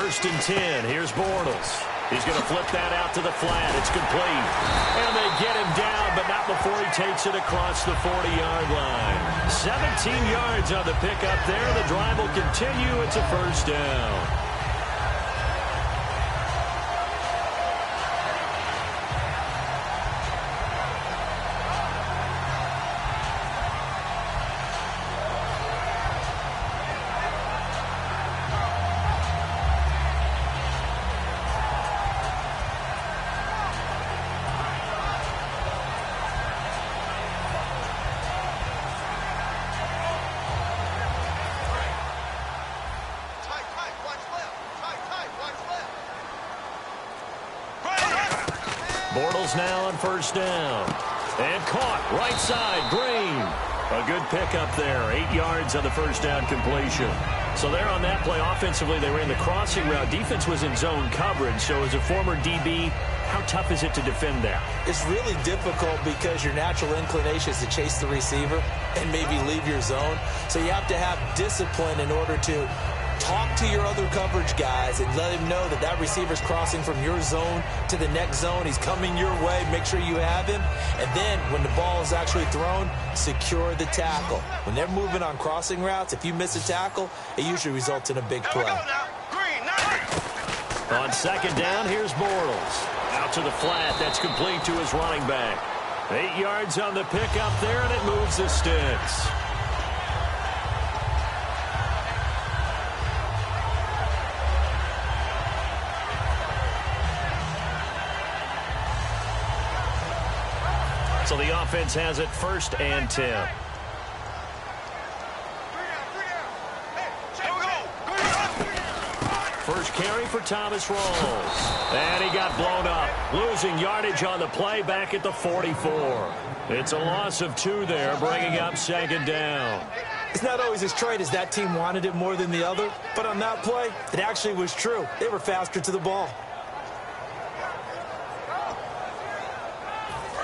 First and 10. Here's Bortles. He's going to flip that out to the flat. It's complete. And they get him down, but not before he takes it across the 40-yard line. 17 yards on the pickup there. The drive will continue. It's a first down. Bortles now on first down. And caught right side, Green. A good pickup there. 8 yards on the first down completion. So there on that play, offensively, they ran the crossing route. Defense was in zone coverage. So as a former DB, how tough is it to defend that? It's really difficult because your natural inclination is to chase the receiver and maybe leave your zone. So you have to have discipline in order to talk to your other coverage guys and let him know that that receiver's crossing from your zone to the next zone. He's coming your way. Make sure you have him. And then when the ball is actually thrown, secure the tackle. When they're moving on crossing routes, if you miss a tackle, it usually results in a big play. On second down, here's Bortles. Out to the flat. That's complete to his running back. 8 yards on the pickup there, and it moves the sticks. So the offense has it first and 10. First carry for Thomas Rawls. And he got blown up. Losing yardage on the play back at the 44. It's a loss of 2 there, bringing up second down. It's not always as straight as that team wanted it more than the other, but on that play, it actually was true. They were faster to the ball.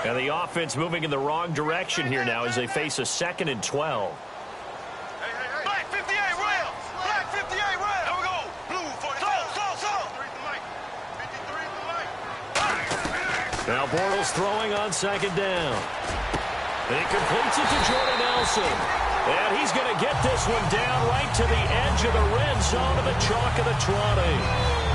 And the offense moving in the wrong direction here now as they face a 2nd and 12. Black 58 rail! Black 58 rail! There we go! Blue 44. Now Bortles throwing on second down. And he completes it to Jordan Nelson. And he's going to get this one down right to the edge of the red zone of the chalk of the 20.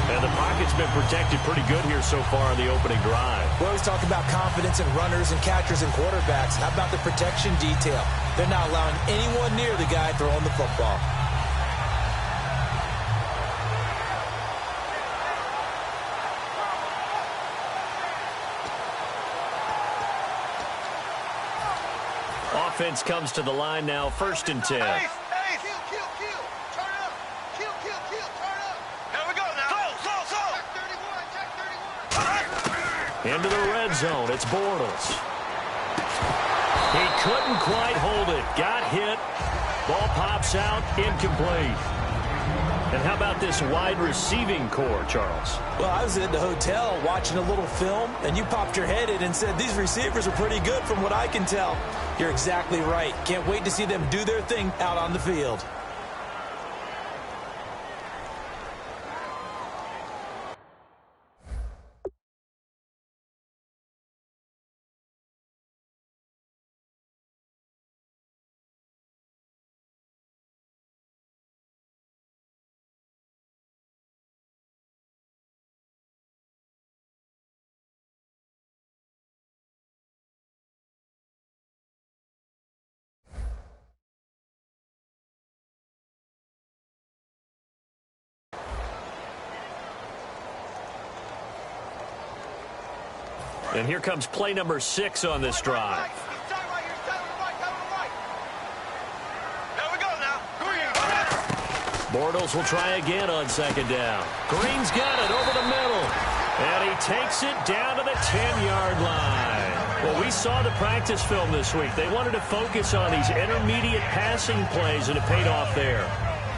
And the pocket's been protected pretty good here so far in the opening drive. We always talk about confidence in runners and catchers and quarterbacks. How about the protection detail? They're not allowing anyone near the guy throwing the football. Offense comes to the line now, first and 10. Into the red zone, it's Bortles. He couldn't quite hold it. Got hit. Ball pops out, incomplete. And how about this wide receiving core, Charles? Well, I was at the hotel watching a little film, and you popped your head in and said, these receivers are pretty good from what I can tell. You're exactly right. Can't wait to see them do their thing out on the field. And here comes play number 6 on this drive. Bortles will try again on second down. Green's got it over the middle. And he takes it down to the 10-yard line. Well, we saw the practice film this week. They wanted to focus on these intermediate passing plays, and it paid off there.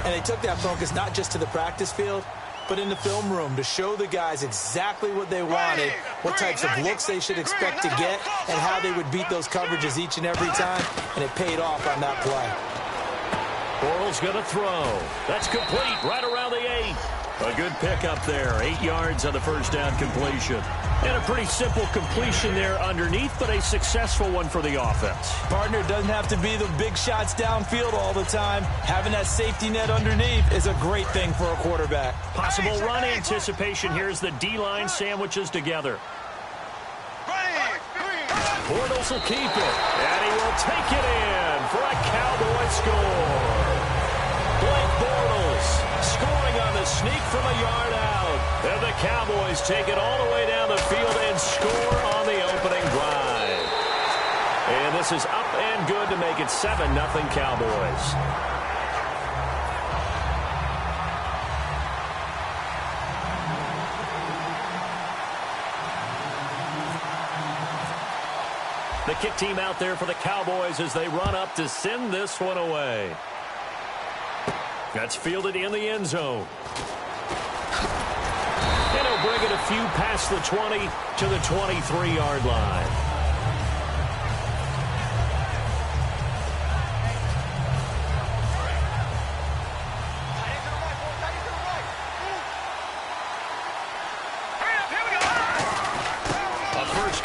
And they took that focus not just to the practice field, but in the film room to show the guys exactly what they wanted, what types of looks they should expect to get, and how they would beat those coverages each and every time, and it paid off on that play. Bortles going to throw. That's complete right around the 8. A good pickup there. 8 yards on the first down completion. And a pretty simple completion there underneath, but a successful one for the offense. Partner, it doesn't have to be the big shots downfield all the time. Having that safety net underneath is a great thing for a quarterback. Possible run anticipation. Here's the D-line sandwiches together. Bortles will keep it, and he will take it in for a Cowboy score. Blake Bortles scoring on the sneak from a yard out. And the Cowboys take it all the way down the field and score on the opening drive. And this is up and good to make it 7-0 Cowboys. The kick team out there for the Cowboys as they run up to send this one away. That's fielded in the end zone. And he'll bring it a few past the 20 to the 23-yard line.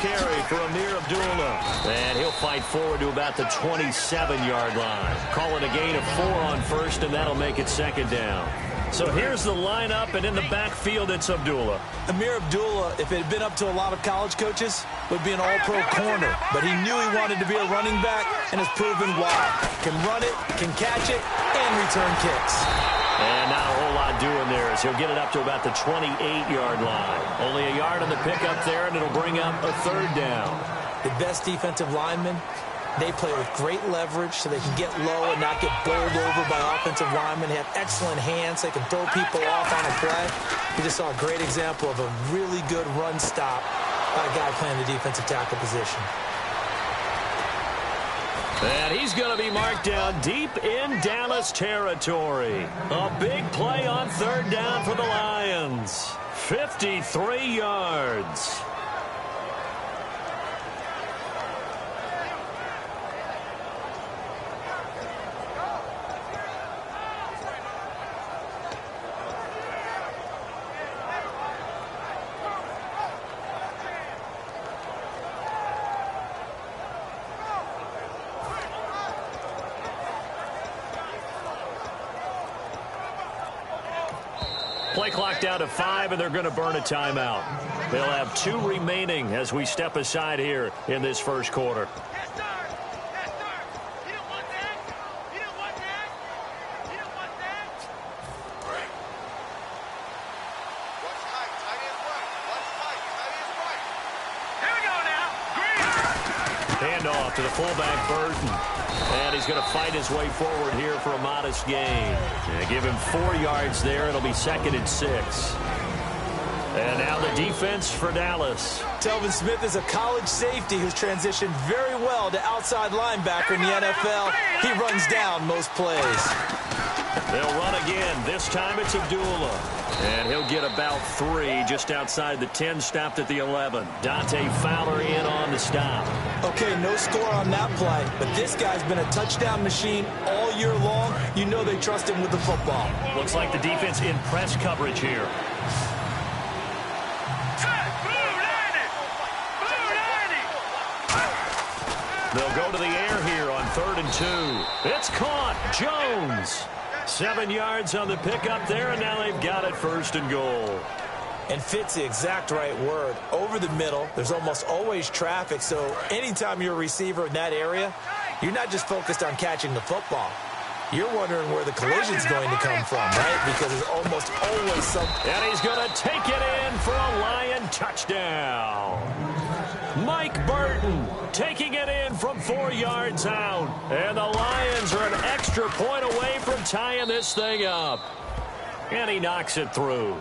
Carry for Amir Abdullah. And he'll fight forward to about the 27-yard line. Call it a gain of 4 on first, and that'll make it second down. So here's the lineup, and in the backfield, it's Abdullah. Amir Abdullah, if it had been up to a lot of college coaches, would be an all-pro corner. But he knew he wanted to be a running back, and has proven why. Can run it, can catch it, and return kicks. And not a whole lot doing there as he'll get it up to about the 28-yard line. Only a yard on the pickup there, and it'll bring up a third down. The best defensive linemen, they play with great leverage so they can get low and not get bowled over by offensive linemen. They have excellent hands. They can throw people off on a play. We just saw a great example of a really good run stop by a guy playing the defensive tackle position. And he's going to be marked down deep in Dallas territory. A big play on third down for the Lions. 53 yards. Play clock down to 5, and they're going to burn a timeout. They'll have 2 remaining as we step aside here in this first quarter. Handoff to the fullback, Burton. And he's going to fight his way forward here for a modest gain. And give him 4 yards there. It'll be second and 6. And now the defense for Dallas. Telvin Smith is a college safety who's transitioned very well to outside linebacker in the NFL. He runs down most plays. They'll run again. This time it's Abdullah. And he'll get about 3 just outside the 10, stopped at the 11. Dante Fowler in on the stop. Okay, no score on that play, but this guy's been a touchdown machine all year long. You know they trust him with the football. Looks like the defense in press coverage here. They'll go to the air here on 3rd and 2. It's caught. Jones. 7 yards on the pickup there, and now they've got it 1st and goal. And fit's the exact right word. Over the middle, there's almost always traffic, so anytime you're a receiver in that area, you're not just focused on catching the football. You're wondering where the collision's going to come from, right? Because there's almost always some... And he's going to take it in for a Lion touchdown. Mike Burton taking it in from 4 yards out. And the Lions are an extra point away from tying this thing up. And he knocks it through.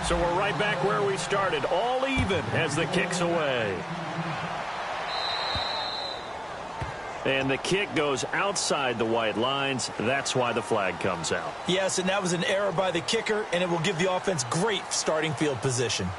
So we're right back where we started, all even as the kick's away. And the kick goes outside the white lines. That's why the flag comes out. Yes, and that was an error by the kicker, and it will give the offense great starting field position.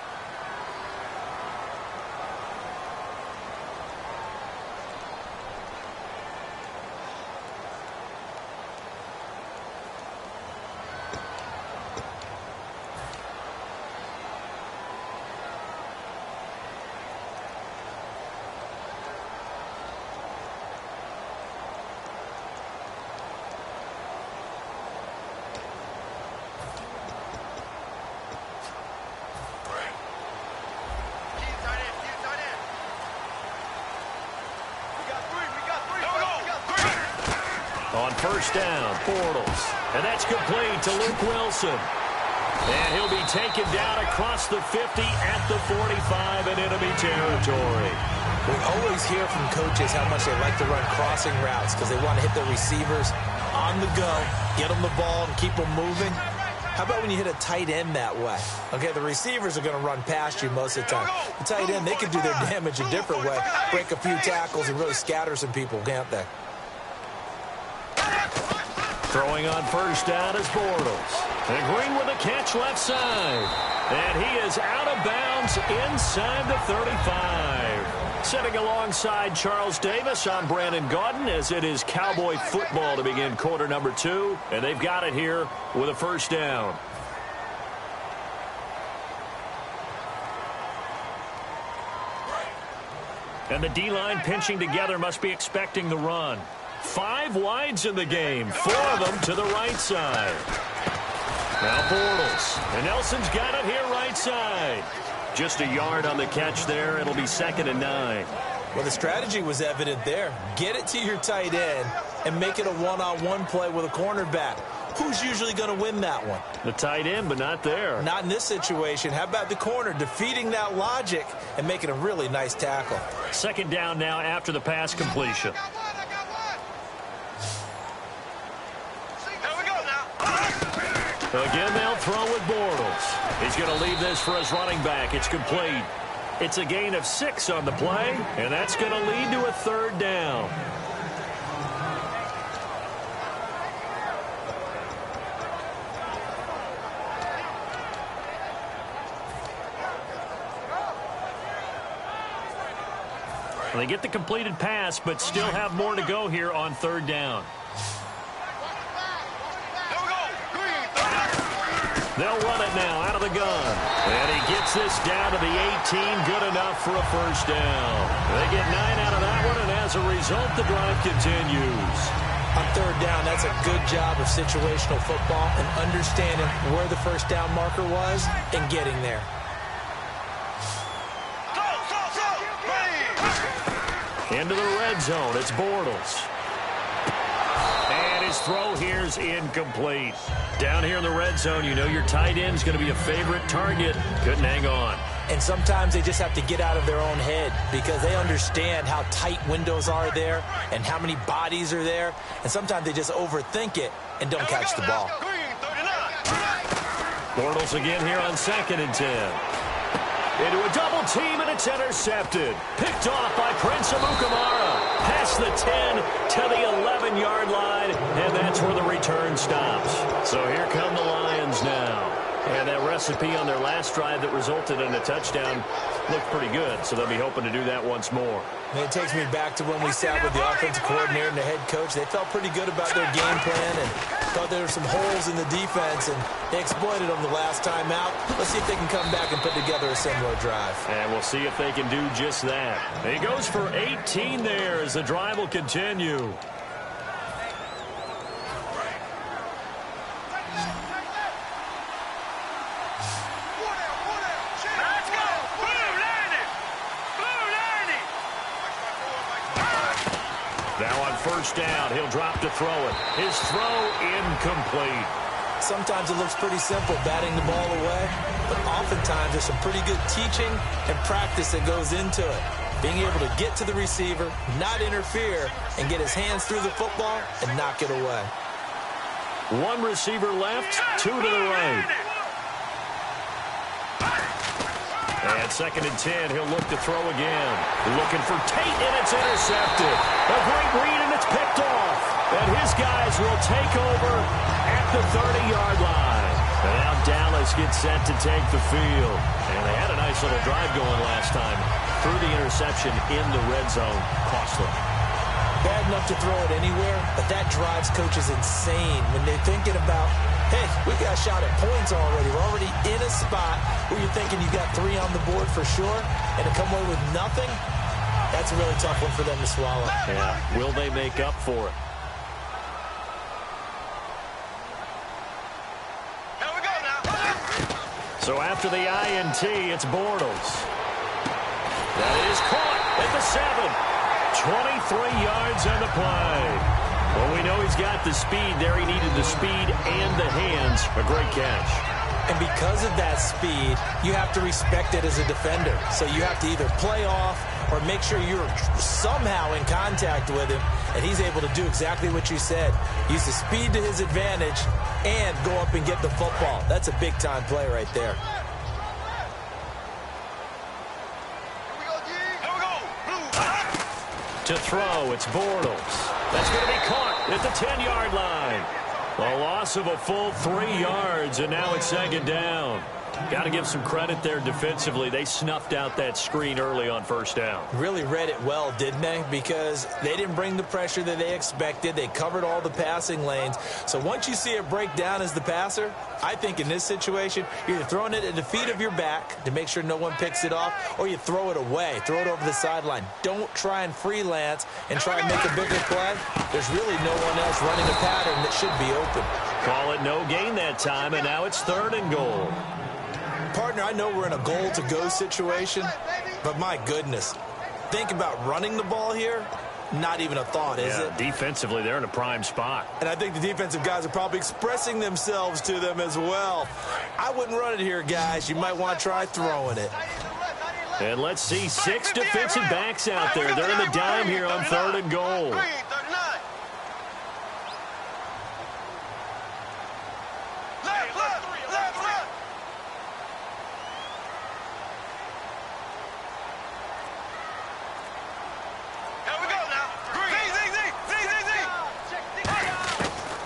first down, Bortles. And that's complete to Luke Wilson. And he'll be taken down across the 50 at the 45 in enemy territory. We always hear from coaches how much they like to run crossing routes because they want to hit their receivers on the go, get them the ball, and keep them moving. How about when you hit a tight end that way? Okay, the receivers are going to run past you most of the time. The tight end, they can do their damage a different way, break a few tackles and really scatter some people, can't they? Throwing on first down is Bortles. And Green with a catch left side. And he is out of bounds inside the 35. Sitting alongside Charles Davis, I'm Brandon Gaudin as it is Cowboy football to begin quarter number 2. And they've got it here with a first down. And the D-line pinching together must be expecting the run. 5 wides in the game, 4 of them to the right side. Now Bortles, and Nelson's got it here right side. Just a yard on the catch there. It'll be 2nd and 9. Well, the strategy was evident there. Get it to your tight end and make it a one-on-one play with a cornerback. Who's usually going to win that one? The tight end, but not there. Not in this situation. How about the corner defeating that logic and making a really nice tackle? 2nd down now after the pass completion. Again, they'll throw with Bortles. He's going to leave this for his running back. It's complete. It's a gain of 6 on the play, and that's going to lead to a 3rd down. And they get the completed pass, but still have more to go here on 3rd down. They'll run it now out of the gun. And he gets this down to the 18. Good enough for a first down. They get 9 out of that one, and as a result, the drive continues. On 3rd down, that's a good job of situational football and understanding where the first down marker was and getting there. Into the red zone. It's Bortles. And his throw here's incomplete. Down here in the red zone, you know your tight end's going to be a favorite target. Couldn't hang on. And sometimes they just have to get out of their own head because they understand how tight windows are there and how many bodies are there. And sometimes they just overthink it and don't catch the ball. Bortles again here on 2nd and 10. Into a double team, and it's intercepted. Picked off by Prince Amukamara. Past the 10 to the 11-yard line, and that's where the return stops. So here come the Lions now. And that recipe on their last drive that resulted in a touchdown looked pretty good, so they'll be hoping to do that once more. And it takes me back to when we sat with the offensive coordinator and the head coach. They felt pretty good about their game plan and thought there were some holes in the defense, and they exploited them the last time out. Let's see if they can come back and put together a similar drive. And we'll see if they can do just that. He goes for 18 there as the drive will continue. Now on first down, he'll drop to throw it. His throw incomplete. Sometimes it looks pretty simple, batting the ball away, but oftentimes there's some pretty good teaching and practice that goes into it. Being able to get to the receiver, not interfere, and get his hands through the football and knock it away. 1 receiver left, 2 to the right. And 2nd and 10, he'll look to throw again. Looking for Tate, and it's intercepted. A great read, and it's picked off. And his guys will take over at the 30-yard line. And now Dallas gets set to take the field. And they had a nice little drive going last time. Through the interception in the red zone. Cost them. Bad enough to throw it anywhere, but that drives coaches insane when they're thinking about, hey, we got a shot at points already. We're already in a spot where you're thinking you got 3 on the board for sure, and to come away with nothing, that's a really tough one for them to swallow. Yeah, will they make up for it? Here we go now. So after the INT, it's Bortles. That is caught at the 7. 23 yards on the play. Well, we know he's got the speed there. He needed the speed and the hands. A great catch. And because of that speed, you have to respect it as a defender. So you have to either play off or make sure you're somehow in contact with him, and he's able to do exactly what you said. Use the speed to his advantage and go up and get the football. That's a big-time play right there. To throw, it's Bortles. That's going to be caught at the 10-yard line. A loss of a full 3 yards, and now it's second down. Got to give some credit there defensively. They snuffed out that screen early on first down. Really read it well, didn't they? Because they didn't bring the pressure that they expected. They covered all the passing lanes. So once you see it break down as the passer, I think in this situation, you're either throwing it at the feet of your back to make sure no one picks it off, or you throw it away, throw it over the sideline. Don't try and freelance and try and make a bigger play. There's really no one else running a pattern that should be open. Call it no gain that time, and now it's 3rd and goal. Partner, I know we're in a goal-to-go situation, but my goodness, think about running the ball here. Not even a thought, is it? Defensively, they're in a prime spot. And I think the defensive guys are probably expressing themselves to them as well. I wouldn't run it here, guys. You might want to try throwing it. And let's see 6 defensive backs out there. They're in the dime here on 3rd and goal.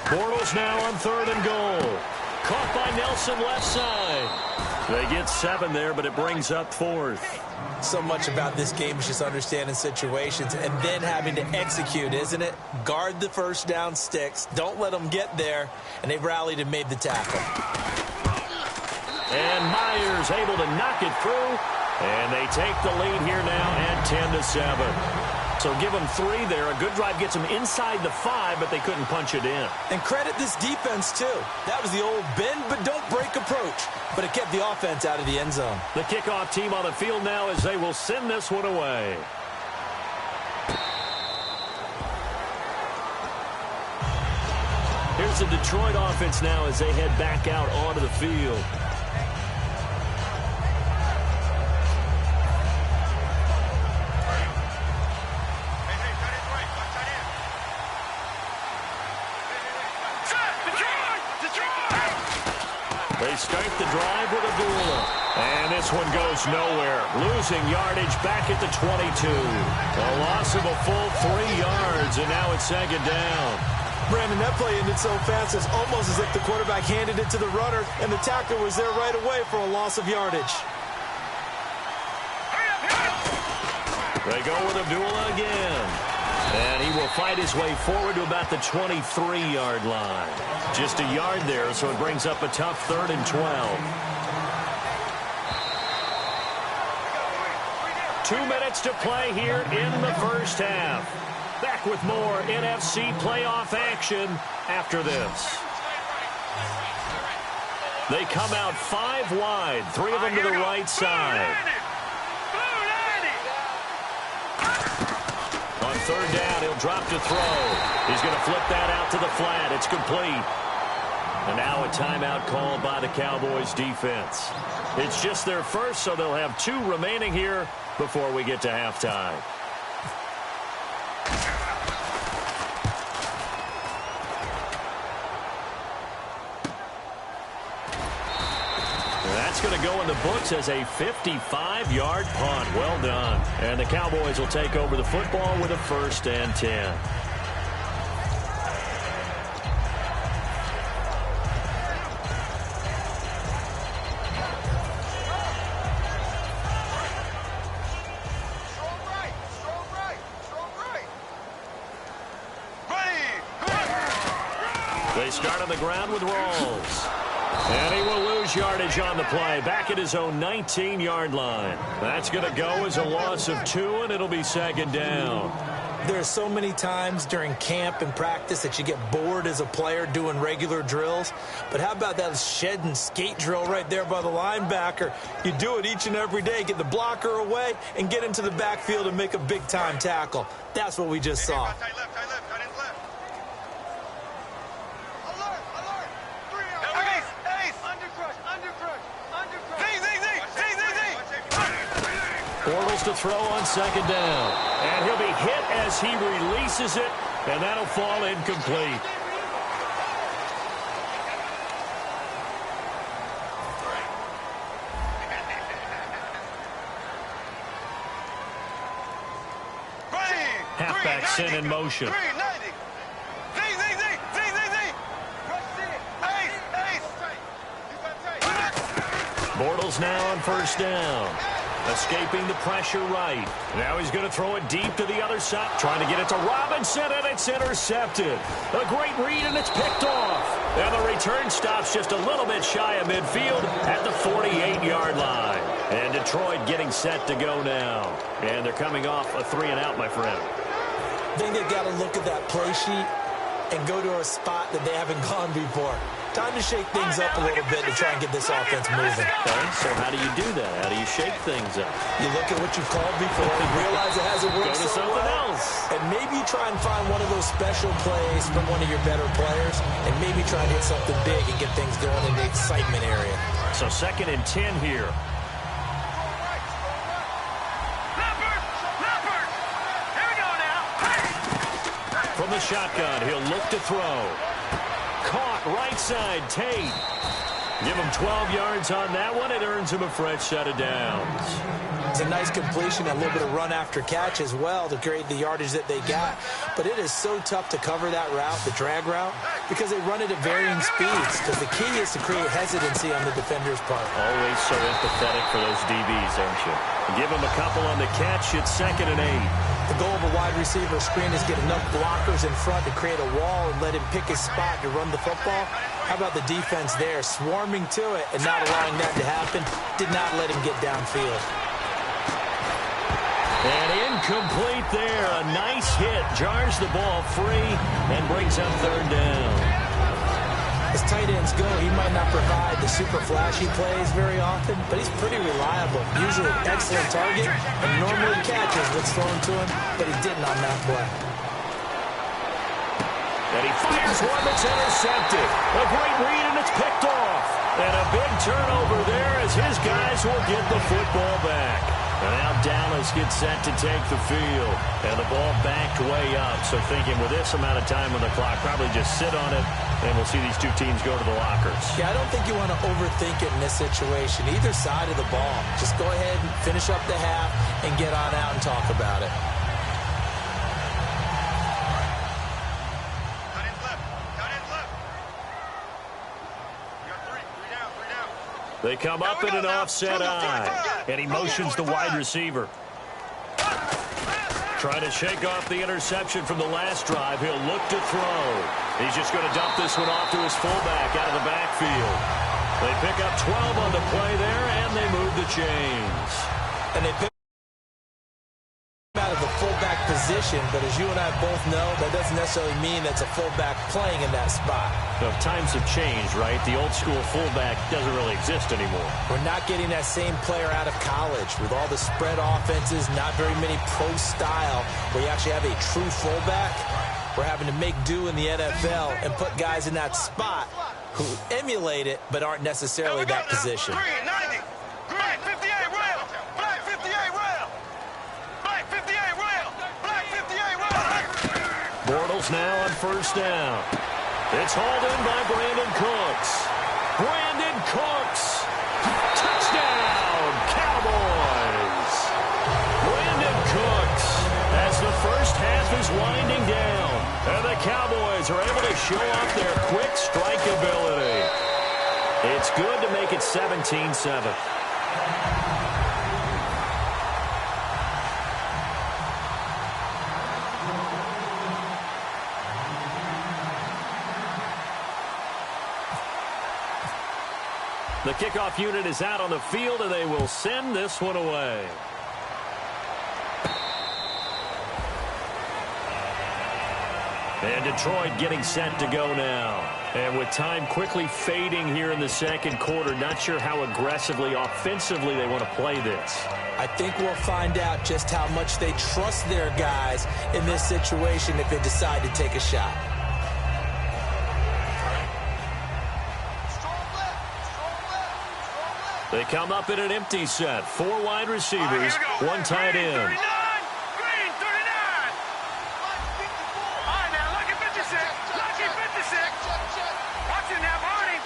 Bortles now on 3rd and goal. Caught by Nelson left side. They get 7 there, but it brings up 4th. So much about this game is just understanding situations and then having to execute, isn't it? Guard the first down sticks. Don't let them get there. And they rallied and made the tackle. And Myers able to knock it through. And they take the lead here now at 10-7. So give them 3 there. A good drive gets them inside the 5, but they couldn't punch it in. And credit this defense, too. That was the old bend but don't break approach. But it kept the offense out of the end zone. The kickoff team on the field now as they will send this one away. Here's the Detroit offense now as they head back out onto the field. They start the drive with Abdullah. And this one goes nowhere. Losing yardage back at the 22. A loss of a full 3 yards, and now it's second down. Brandon, that play ended so fast, it's almost as if the quarterback handed it to the runner, and the tackler was there right away for a loss of yardage. They go with Abdullah again. And he will fight his way forward to about the 23-yard line. Just a yard there, so it brings up a tough 3rd and 12. 2 minutes to play here in the first half. Back with more NFC playoff action after this. They come out 5 wide, 3 of them to the right side. On 3rd down, he'll drop to throw. He's going to flip that out to the flat. It's complete. And now a timeout called by the Cowboys defense. It's just their first, so they'll have 2 remaining here before we get to halftime. That's going to go in the books as a 55-yard punt. Well done. And the Cowboys will take over the football with a 1st and 10. They start on the ground with Rawls. And he will lose yardage on the play. Back at his own 19-yard line. That's going to go as a loss of 2, and it'll be second down. There are so many times during camp and practice that you get bored as a player doing regular drills. But how about that shed and skate drill right there by the linebacker? You do it each and every day. Get the blocker away and get into the backfield and make a big-time tackle. That's what we just saw. calls to throw on second down. And he'll be hit as he releases it, and that'll fall incomplete. Halfback sent in motion. Bortles now on first down. Escaping the pressure right. Now he's going to throw it deep to the other side. Trying to get it to Robinson, and it's intercepted. A great read, and it's picked off. And the return stops just a little bit shy of midfield at the 48-yard line. And Detroit getting set to go now. And they're coming off a 3-and-out, my friend. I think they've got to look at that play sheet and go to a spot that they haven't gone before. Time to shake things up a little bit to try and get this offense moving. Okay, so how do you do that? How do you shake things up? You look at what you've called before and realize it hasn't worked Go to so something well. else. And maybe try and find one of those special plays from one of your better players and maybe try and hit something big and get things going in the excitement area. So 2nd and 10 here. From the shotgun, he'll look to throw. Caught right side, Tate. Give him 12 yards on that one. It earns him a fresh set of downs. It's a nice completion, a little bit of run after catch as well to create the yardage that they got. But it is so tough to cover that route, the drag route, because they run it at varying speeds. Because the key is to create hesitancy on the defender's part. Always so empathetic for those DBs, aren't you? Give him a couple on the catch. It's 2nd and 8. The goal of a wide receiver screen is get enough blockers in front to create a wall and let him pick his spot to run the football. How about the defense there, swarming to it and not allowing that to happen? Did not let him get downfield. And incomplete there. A nice hit. Jars the ball free and brings up 3rd down. As tight ends go, he might not provide the super flashy plays very often, but he's pretty reliable. Usually an excellent target and normally catches what's thrown to him, but he didn't on that play. And he fires one that's intercepted. A great read, and it's picked off. And a big turnover there as his guys will get the football back. And now Dallas gets set to take the field. And the ball backed way up. So thinking with this amount of time on the clock, probably just sit on it, and we'll see these two teams go to the lockers. Yeah, I don't think you want to overthink it in this situation. Either side of the ball. Just go ahead and finish up the half and get on out and talk about it. They come up in an offset eye, and he motions the wide receiver. Trying to shake off the interception from the last drive. He'll look to throw. He's just going to dump this one off to his fullback out of the backfield. They pick up 12 on the play there, and they move the chains. And they pick out of the fullback position, but as you and I both know, that doesn't necessarily mean that's a fullback playing in that spot. Well, times have changed, right? The old school fullback doesn't really exist anymore. We're not getting that same player out of college with all the spread offenses, not very many pro style where you actually have a true fullback. We're having to make do in the NFL and put guys in that spot who emulate it but aren't necessarily that position. Green, 90. Black 58 rail. Black 58 rail. Black 58 rail. Black 58 rail. Bortles now on first down. It's hauled in by Brandon Cooks. Brandon Cooks. Touchdown, Cowboys. Brandon Cooks as the first half is winding down. And the Cowboys are able to show off their quick strike ability. It's good to make it 17-7. The kickoff unit is out on the field, and they will send this one away. And Detroit getting set to go now. And with time quickly fading here in the second quarter, not sure how aggressively, offensively they want to play this. I think we'll find out just how much they trust their guys in this situation if they decide to take a shot. They come up in an empty set. 4 wide receivers, 1 tight end. Green, 39. All right, now, lucky 56. Lucky 56. Watch it now, Barney.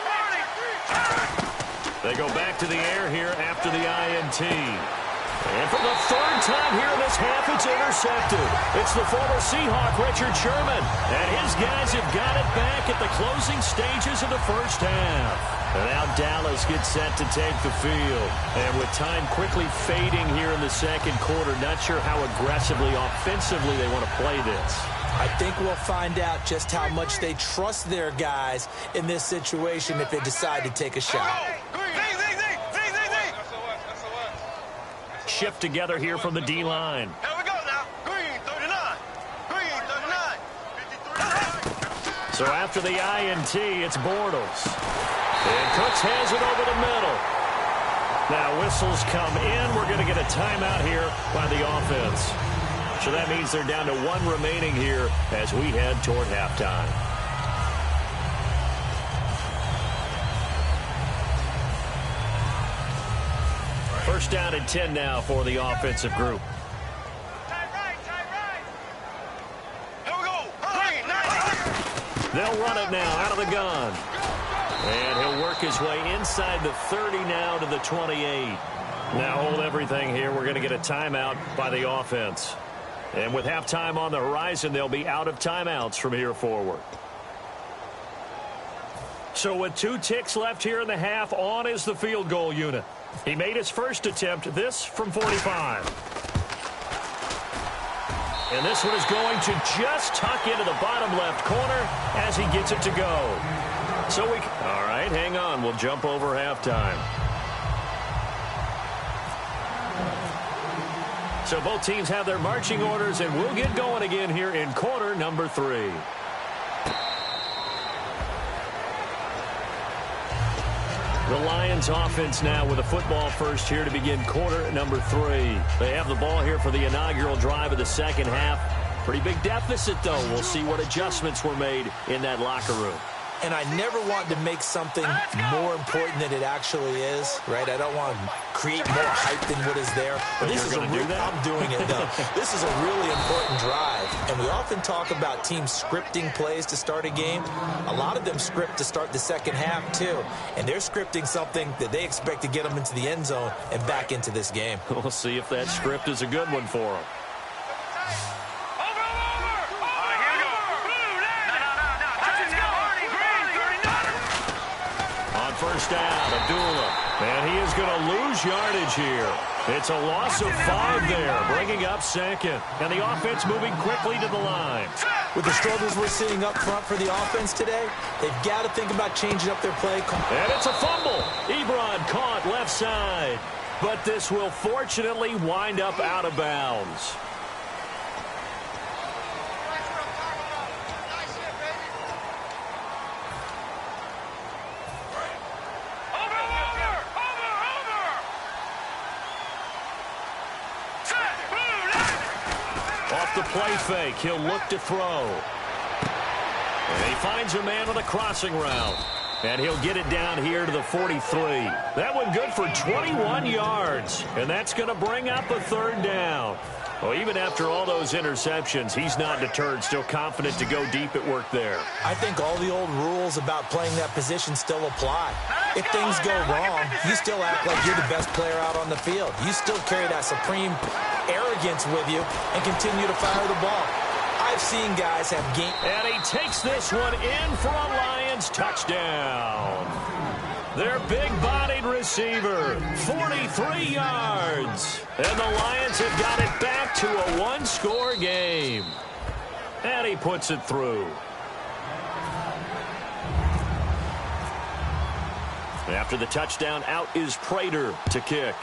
They go back to the air here after the INT. And for the 3rd time here in this half, it's intercepted. It's the former Seahawk, Richard Sherman. And his guys have got it back at the closing stages of the first half. And now Dallas gets set to take the field. And with time quickly fading here in the second quarter, not sure how aggressively, offensively they want to play this. I think we'll find out just how much they trust their guys in this situation if they decide to take a shot. Shift together here from the D-line. Here we go now. Green, 39. Green, 39. So after the INT, it's Bortles. And Cooks has it over the middle. Now whistles come in. We're going to get a timeout here by the offense. So that means they're down to 1 remaining here as we head toward halftime. First down and 10 now for the offensive group. Tight right. Here we go. Green, 90. They'll run it now out of the gun. And he'll work his way inside the 30 now to the 28. Now hold everything here. We're going to get a timeout by the offense. And with halftime on the horizon, they'll be out of timeouts from here forward. So with 2 ticks left here in the half, on is the field goal unit. He made his first attempt, this from 45. And this one is going to just tuck into the bottom left corner as he gets it to go. All right, hang on. We'll jump over halftime. So both teams have their marching orders, and we'll get going again here in quarter number 3. The Lions offense now with a football first here to begin quarter number 3. They have the ball here for the inaugural drive of the second half. Pretty big deficit, though. We'll see what adjustments were made in that locker room. And I never want to make something more important than it actually is, right? I don't want to create more hype than what is there. But this is I'm doing it, though. This is a really important drive. And we often talk about teams scripting plays to start a game. A lot of them script to start the second half, too. And they're scripting something that they expect to get them into the end zone and back into this game. We'll see if that script is a good one for them. First down, Abdullah. And he is going to lose yardage here. It's a loss of 5 there, bringing up second. And the offense moving quickly to the line. With the struggles we're seeing up front for the offense today, they've got to think about changing up their play. And it's a fumble. Ebron caught left side. But this will fortunately wind up out of bounds. Off the play fake, he'll look to throw. And he finds a man on the crossing route. And he'll get it down here to the 43. That one good for 21 yards. And that's going to bring up a 3rd down. Well, even after all those interceptions, he's not deterred, still confident to go deep at work there. I think all the old rules about playing that position still apply. If things go wrong, you still act like you're the best player out on the field. You still carry that supreme arrogance with you and continue to fire the ball. I've seen guys have game. And he takes this one in for a Lions touchdown. Their big-bodied receiver, 43 yards. And the Lions have got it back to a 1-score game. And he puts it through. After the touchdown, out is Prater to kick.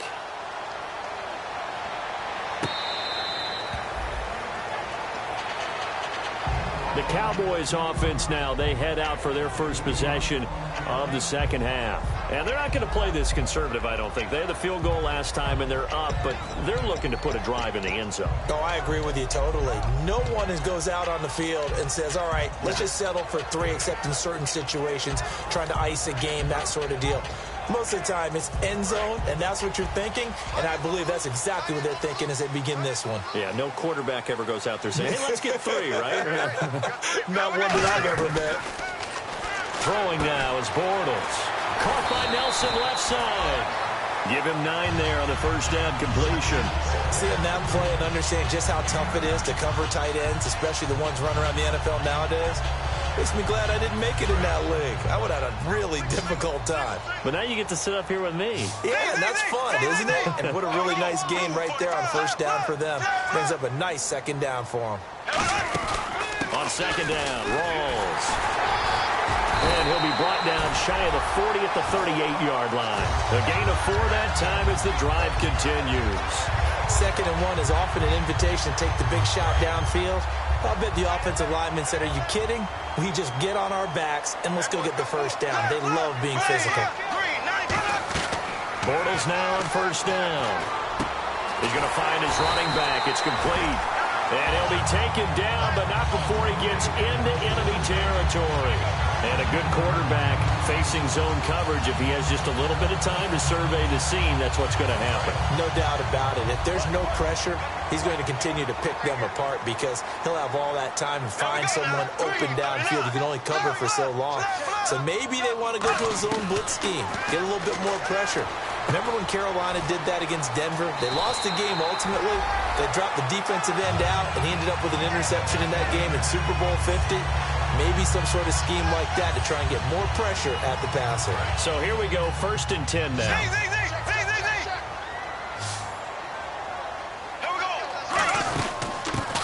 The Cowboys offense now, they head out for their first possession of the second half. And they're not going to play this conservative, I don't think. They had the field goal last time, and they're up, but they're looking to put a drive in the end zone. Oh, I agree with you totally. No one goes out on the field and says, all right, let's just settle for 3, except in certain situations, trying to ice a game, that sort of deal. Most of the time, it's end zone, and that's what you're thinking, and I believe that's exactly what they're thinking as they begin this one. Yeah, no quarterback ever goes out there saying, hey, let's get 3, right? Not one that I've ever met. Throwing now is Bortles. Caught by Nelson left side. Give him 9 there on the first down completion. Seeing that play and understanding just how tough it is to cover tight ends, especially the ones running around the NFL nowadays, makes me glad I didn't make it in that league. I would have had a really difficult time. But now you get to sit up here with me. Yeah, and that's fun, isn't it? And what a really nice game right there on first down for them. Brings up a nice second down for them. On second down, Rawls. And he'll be brought down shy of the 40 at the 38-yard line. A gain of 4 that time as the drive continues. 2nd and 1 is often an invitation to take the big shot downfield. I'll bet the offensive lineman said, are you kidding? We just get on our backs and let's go get the first down. They love being physical. Bortles now on first down. He's going to find his running back. It's complete. And he'll be taken down, but not before he gets into enemy territory. And a good quarterback facing zone coverage. If he has just a little bit of time to survey the scene, that's what's going to happen. No doubt about it. If there's no pressure, he's going to continue to pick them apart because he'll have all that time to find someone open downfield. He can only cover for so long. So maybe they want to go to a zone blitz scheme, get a little bit more pressure. Remember when Carolina did that against Denver? They lost the game ultimately. They dropped the defensive end out, and he ended up with an interception in that game in Super Bowl 50. Maybe some sort of scheme like that to try and get more pressure at the passer. So here we go, 1st and 10 now.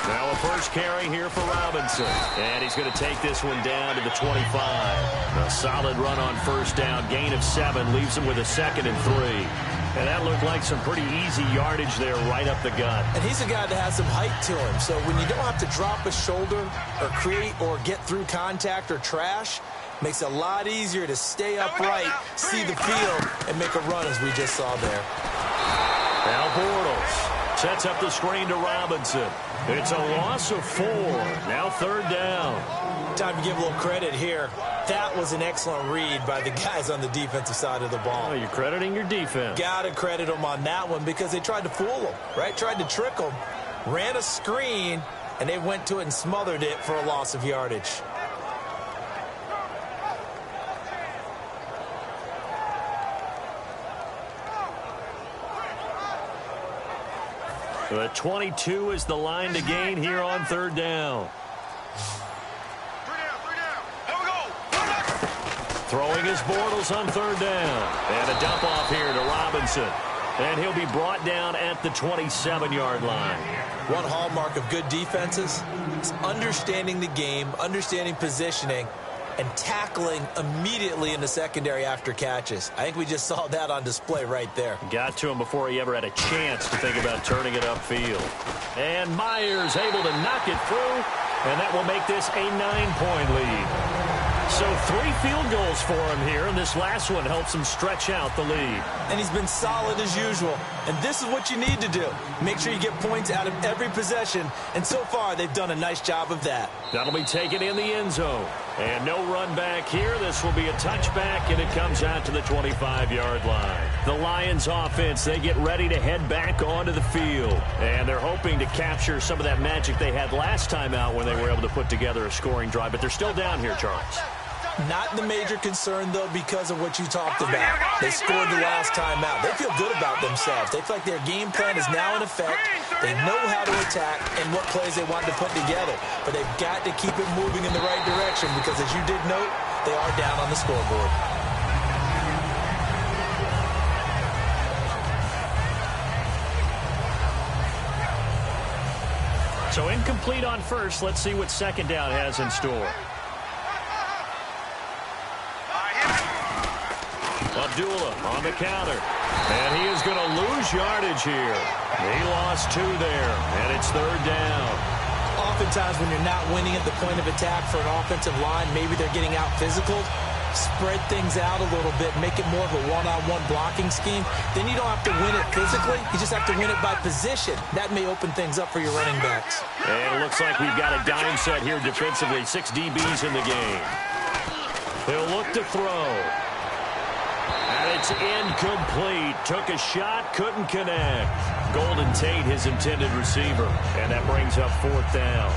Now a first carry here for Robinson. And he's going to take this one down to the 25. A solid run on first down. Gain of 7 leaves him with a 2nd and 3. And that looked like some pretty easy yardage there right up the gut. And he's a guy that has some height to him. So when you don't have to drop a shoulder or create or get through contact or trash, makes it a lot easier to stay upright, see the field, and make a run as we just saw there. Now Bortles sets up the screen to Robinson. It's a loss of 4. Now 3rd down. Time to give a little credit here. That was an excellent read by the guys on the defensive side of the ball. Oh, you're crediting your defense. Got to credit them on that one because they tried to fool them, right? Tried to trick them, ran a screen, and they went to it and smothered it for a loss of yardage. The 22 is the line to gain here on 3rd down. Throwing his Bortles on 3rd down. And a dump off here to Robinson. And he'll be brought down at the 27-yard line. One hallmark of good defenses is understanding the game, understanding positioning, and tackling immediately in the secondary after catches. I think we just saw that on display right there. Got to him before he ever had a chance to think about turning it upfield. And Myers able to knock it through, and that will make this a 9-point lead. So 3 field goals for him here, and this last one helps him stretch out the lead. And he's been solid as usual. And this is what you need to do. Make sure you get points out of every possession. And so far, they've done a nice job of that. That'll be taken in the end zone. And no run back here. This will be a touchback, and it comes out to the 25-yard line. The Lions offense, they get ready to head back onto the field. And they're hoping to capture some of that magic they had last time out when they were able to put together a scoring drive. But they're still down here, Charles. Not the major concern, though, because of what you talked about. They scored the last time out. They feel good about themselves. They feel like their game plan is now in effect. They know how to attack and what plays they want to put together. But they've got to keep it moving in the right direction because, as you did note, they are down on the scoreboard. So incomplete on first. Let's see what 2nd down has in store. Abdullah on the counter. And he is going to lose yardage here. He lost 2 there, and it's 3rd down. Oftentimes when you're not winning at the point of attack for an offensive line, maybe they're getting out physical, spread things out a little bit, make it more of a one-on-one blocking scheme. Then you don't have to win it physically. You just have to win it by position. That may open things up for your running backs. And it looks like we've got a dime set here defensively. 6 DBs in the game. He'll look to throw. And it's It's incomplete. Took a shot, couldn't connect. Golden Tate, his intended receiver. And that brings up 4th down.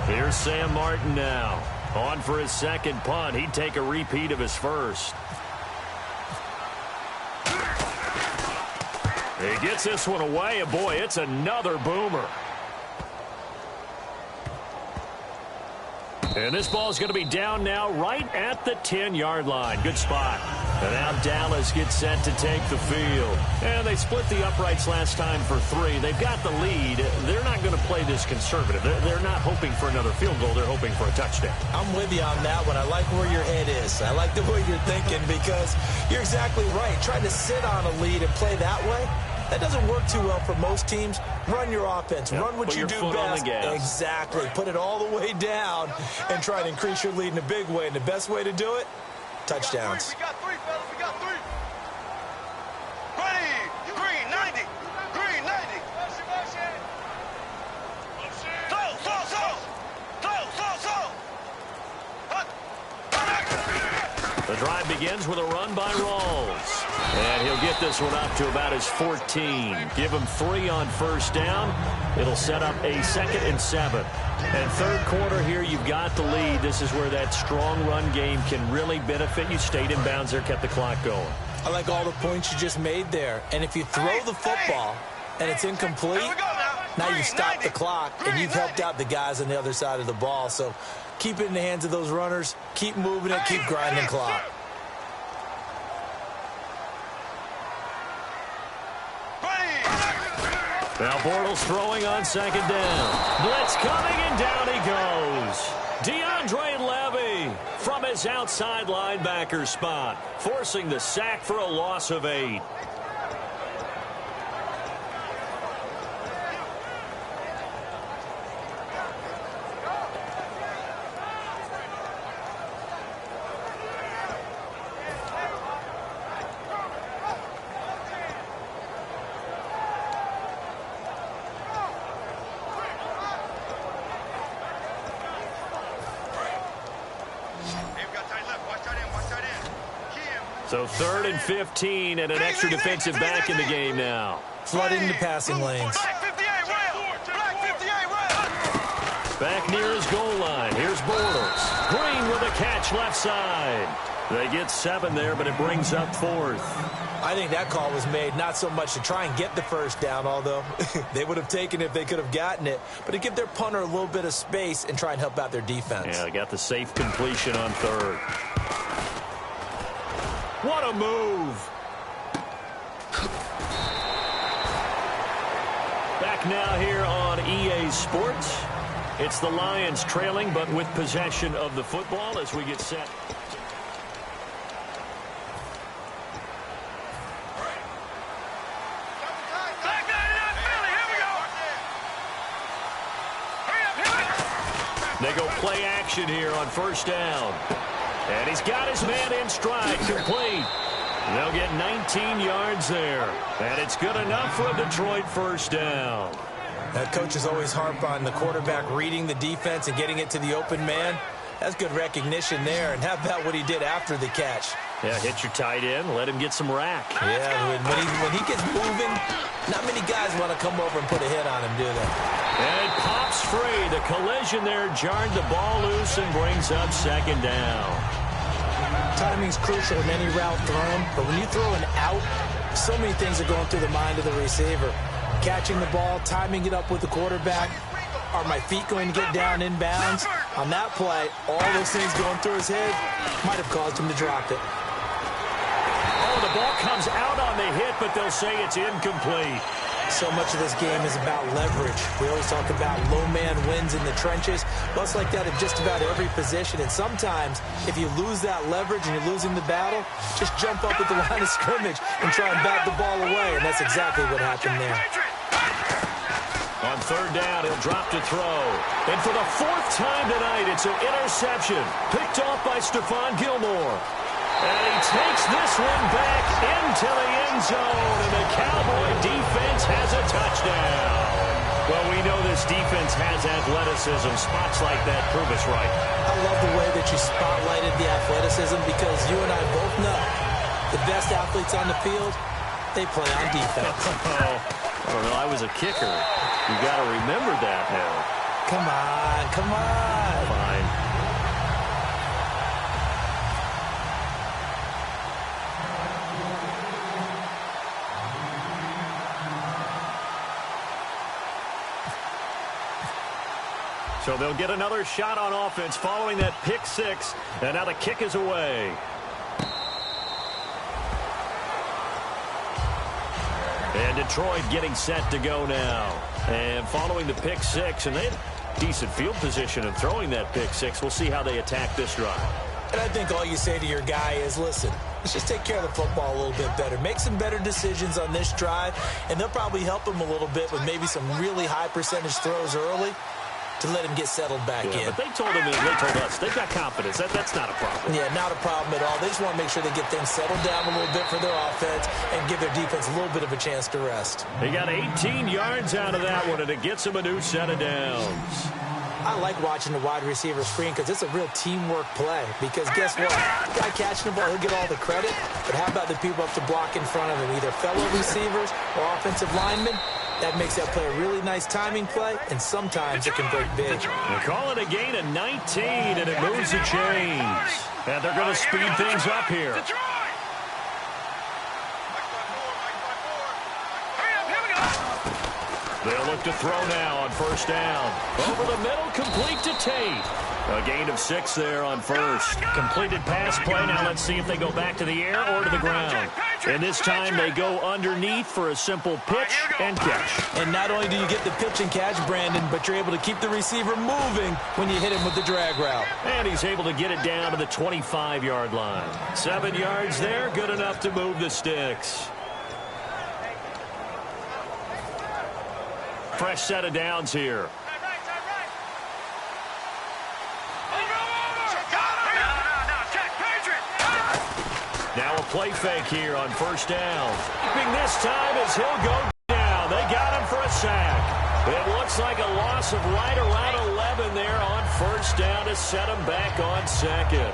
Here's Sam Martin now. On for his second punt. He'd take a repeat of his first. He gets this one away, and boy, it's another boomer. And this ball's going to be down now right at the 10-yard line. Good spot. And now Dallas gets set to take the field. And they split the uprights last time for 3. They've got the lead. They're not going to play this conservative. They're not hoping for another field goal. They're hoping for a touchdown. I'm with you on that one. I like where your head is. I like the way you're thinking because you're exactly right. Trying to sit on a lead and play that way, that doesn't work too well for most teams. Run your offense. Run what you do best. Exactly. Put it all the way down and try to increase your lead in a big way. And the best way to do it, touchdowns. We got 3, fellas. We got 3. Ready. Green, 90. Green, 90. The drive begins with a run by Rawls. And he'll get this one up to about his 14. Give him 3 on first down. It'll set up a 2nd and 7. And third quarter here, you've got the lead. This is where that strong run game can really benefit you. Stayed in bounds there, kept the clock going. I like all the points you just made there. And if you throw the football and it's incomplete, now you've stopped the clock and you've helped out the guys on the other side of the ball. So keep it in the hands of those runners. Keep moving it. Keep grinding clock. Now Bortles throwing on 2nd down. Blitz coming, and down he goes. DeAndre Levy from his outside linebacker spot, forcing the sack for a loss of 8. So 3rd and 15 and an extra defensive back in the game now. Flooding the passing lanes. Back near his goal line. Here's Bortles. Green with a catch left side. They get 7 there, but it brings up 4th. I think that call was made not so much to try and get the first down, although they would have taken it if they could have gotten it, but to give their punter a little bit of space and try and help out their defense. Yeah, they got the safe completion on 3rd. What a move. Back now here on EA Sports. It's the Lions trailing, but with possession of the football as we get set. They go play action here on first down. And he's got his man in stride, complete. They'll get 19 yards there. And it's good enough for a Detroit first down. That coach is always harp on the quarterback reading the defense and getting it to the open man. That's good recognition there. And how about what he did after the catch? Yeah, hit your tight end, let him get some rack. Yeah, when he gets moving, not many guys want to come over and put a hit on him, do they? And it pops free. The collision there jarred the ball loose and brings up 2nd down. Timing's crucial in any route thrown, but when you throw an out, so many things are going through the mind of the receiver. Catching the ball, timing it up with the quarterback. Are my feet going to get down in bounds? On that play, all those things going through his head might have caused him to drop it. Oh, the ball comes out on the hit, but they'll say it's incomplete. So much of this game is about leverage. We always talk about low man wins in the trenches. Well, it's like that in just about every position. And sometimes, if you lose that leverage and you're losing the battle, just jump up at the line of scrimmage and try and bat the ball away. And that's exactly what happened there. On 3rd down, he'll drop to throw. And for the 4th time tonight, it's an interception. Picked off by Stephon Gilmore. And he takes this one back into the end zone, and the Cowboy defense has a touchdown. Well, we know this defense has athleticism. Spots like that prove us right. I love the way that you spotlighted the athleticism because you and I both know the best athletes on the field, they play on defense. I don't know. I was a kicker. You got to remember that now. Come on, come on. Fine. So they'll get another shot on offense following that pick six. And now the kick is away. And Detroit getting set to go now. And following the pick six, and they had decent field position in throwing that pick six. We'll see how they attack this drive. And I think all you say to your guy is, listen, let's just take care of the football a little bit better. Make some better decisions on this drive, and they'll probably help him a little bit with maybe some really high percentage throws early to let him get settled back in. But they told us, they've got confidence. That's not a problem. Yeah, not a problem at all. They just want to make sure they get things settled down a little bit for their offense and give their defense a little bit of a chance to rest. They got 18 yards out of that one, and it gets them a new set of downs. I like watching the wide receiver screen because it's a real teamwork play. Because guess what? The guy catching the ball, he'll get all the credit. But how about the people up to block in front of him, either fellow receivers or offensive linemen? That makes that play a really nice timing play, and sometimes it can break big. They call it a gain of 19, and it moves the chains. And they're going to speed things up here. They'll look to throw now on first down. Over the middle, complete to Tate. A gain of 6 there on first. Completed pass play. Now let's see if they go back to the air or to the ground. And this time they go underneath for a simple pitch and catch. And not only do you get the pitch and catch, Brandon, but you're able to keep the receiver moving when you hit him with the drag route. And he's able to get it down to the 25-yard line. 7 yards there, good enough to move the sticks. Fresh set of downs here. Now a play fake here on first down. Keeping this time as he'll go down. They got him for a sack. It looks like a loss of right around 11 there on first down to set him back on second.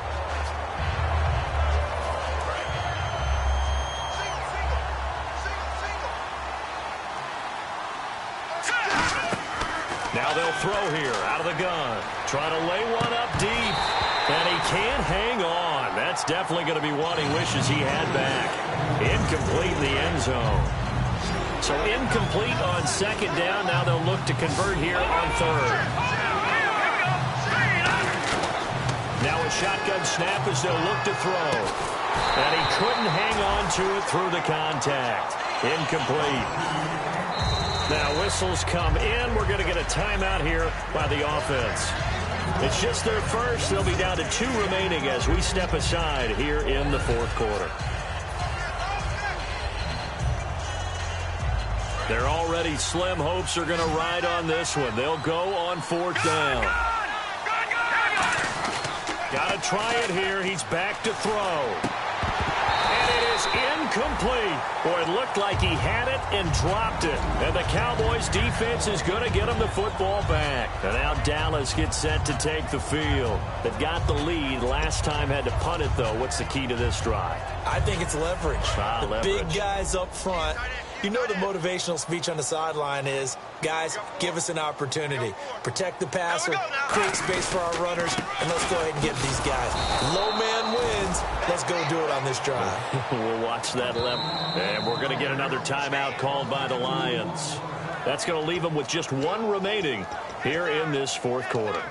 Now they'll throw here out of the gun. Trying to lay one up deep. And he can't hang on. That's definitely going to be one he wishes he had back. Incomplete in the end zone. So incomplete on second down. Now they'll look to convert here on third. Now a shotgun snap as they'll look to throw. And he couldn't hang on to it through the contact. Incomplete. Now whistles come in. We're going to get a timeout here by the offense. It's just their first. They'll be down to 2 remaining as we step aside here in the fourth quarter. Their already slim hopes are going to ride on this one. They'll go on fourth down. Got to try it here. He's back to throw. Incomplete. Boy, it looked like he had it and dropped it. And the Cowboys defense is going to get him the football back. And now Dallas gets set to take the field. They've got the lead. Last time had to punt it, though. What's the key to this drive? I think it's leverage. Leverage. Big guys up front. You know the motivational speech on the sideline is, guys, give us an opportunity. Protect the passer, create space for our runners, and let's go ahead and get these guys. Low man wins. Let's go do it on this drive. We'll watch that left. And we're going to get another timeout called by the Lions. That's going to leave them with just 1 remaining here in this fourth quarter.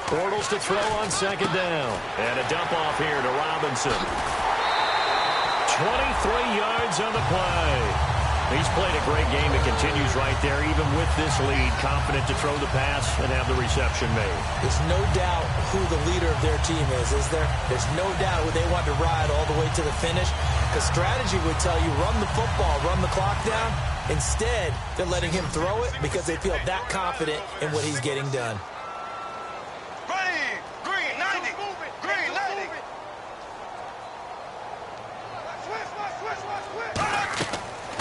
Bortles to throw on second down. And a dump off here to Robinson. 23 yards on the play. He's played a great game and continues right there, even with this lead, confident to throw the pass and have the reception made. There's no doubt who the leader of their team is there? There's no doubt who they want to ride all the way to the finish. Because strategy would tell you, run the football, run the clock down. Instead, they're letting him throw it because they feel that confident in what he's getting done. Ready!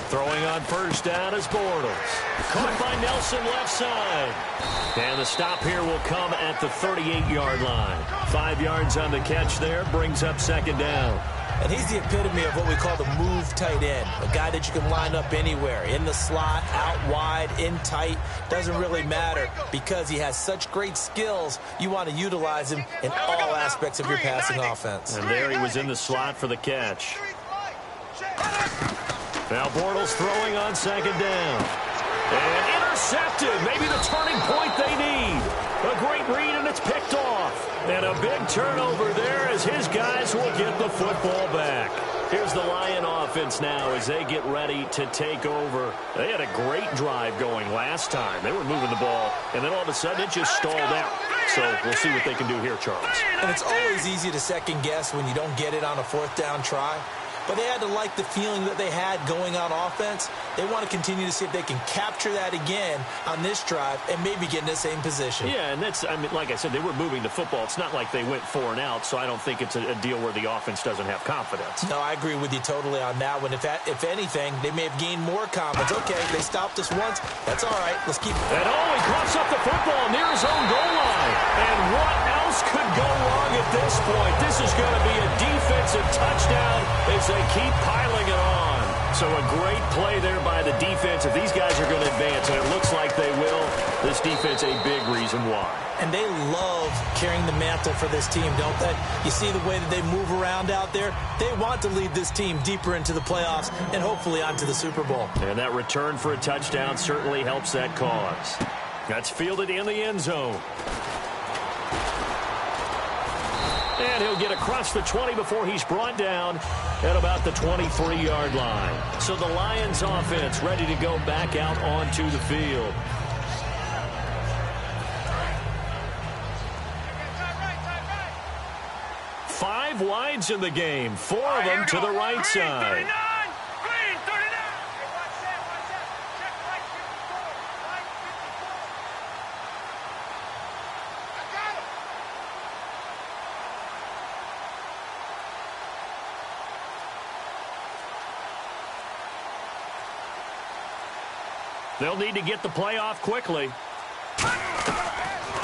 Throwing on first down is Bortles. Caught by Nelson left side. And the stop here will come at the 38-yard line. 5 yards on the catch there, brings up second down. And he's the epitome of what we call the move tight end, a guy that you can line up anywhere, in the slot, out wide, in tight, doesn't really matter because he has such great skills. You want to utilize him in all aspects of your passing offense. And there he was in the slot for the catch. Now Bortles throwing on second down. And intercepted, maybe the turning point they need. A great read, and it's picked off. And a big turnover there as his guys will get the football back. Here's the Lion offense now as they get ready to take over. They had a great drive going last time. They were moving the ball, and then all of a sudden it just stalled out. So we'll see what they can do here, Charles. And it's always easy to second guess when you don't get it on a fourth down try. But they had to like the feeling that they had going on offense. They want to continue to see if they can capture that again on this drive and maybe get in the same position. Yeah, and that's, I mean, like I said, they were moving the football. It's not like they went 4 and out, so I don't think it's a deal where the offense doesn't have confidence. No, I agree with you totally on that one. If anything, they may have gained more confidence. Okay, they stopped us once. That's all right. Let's keep. And he coughs up the football near his own goal line. And what else could go wrong at this point? This is going to be a defensive touchdown as they keep piling it on. So a great play there by the defense. If these guys are going to advance, and it looks like they will, this defense a big reason why. And they love carrying the mantle for this team, don't they? You see the way that they move around out there? They want to lead this team deeper into the playoffs and hopefully onto the Super Bowl. And that return for a touchdown certainly helps that cause. That's fielded in the end zone. And he'll get across the 20 before he's brought down at about the 23-yard line. So the Lions offense ready to go back out onto the field. Five wides in the game, 4 of them to the right side. They'll need to get the play off quickly.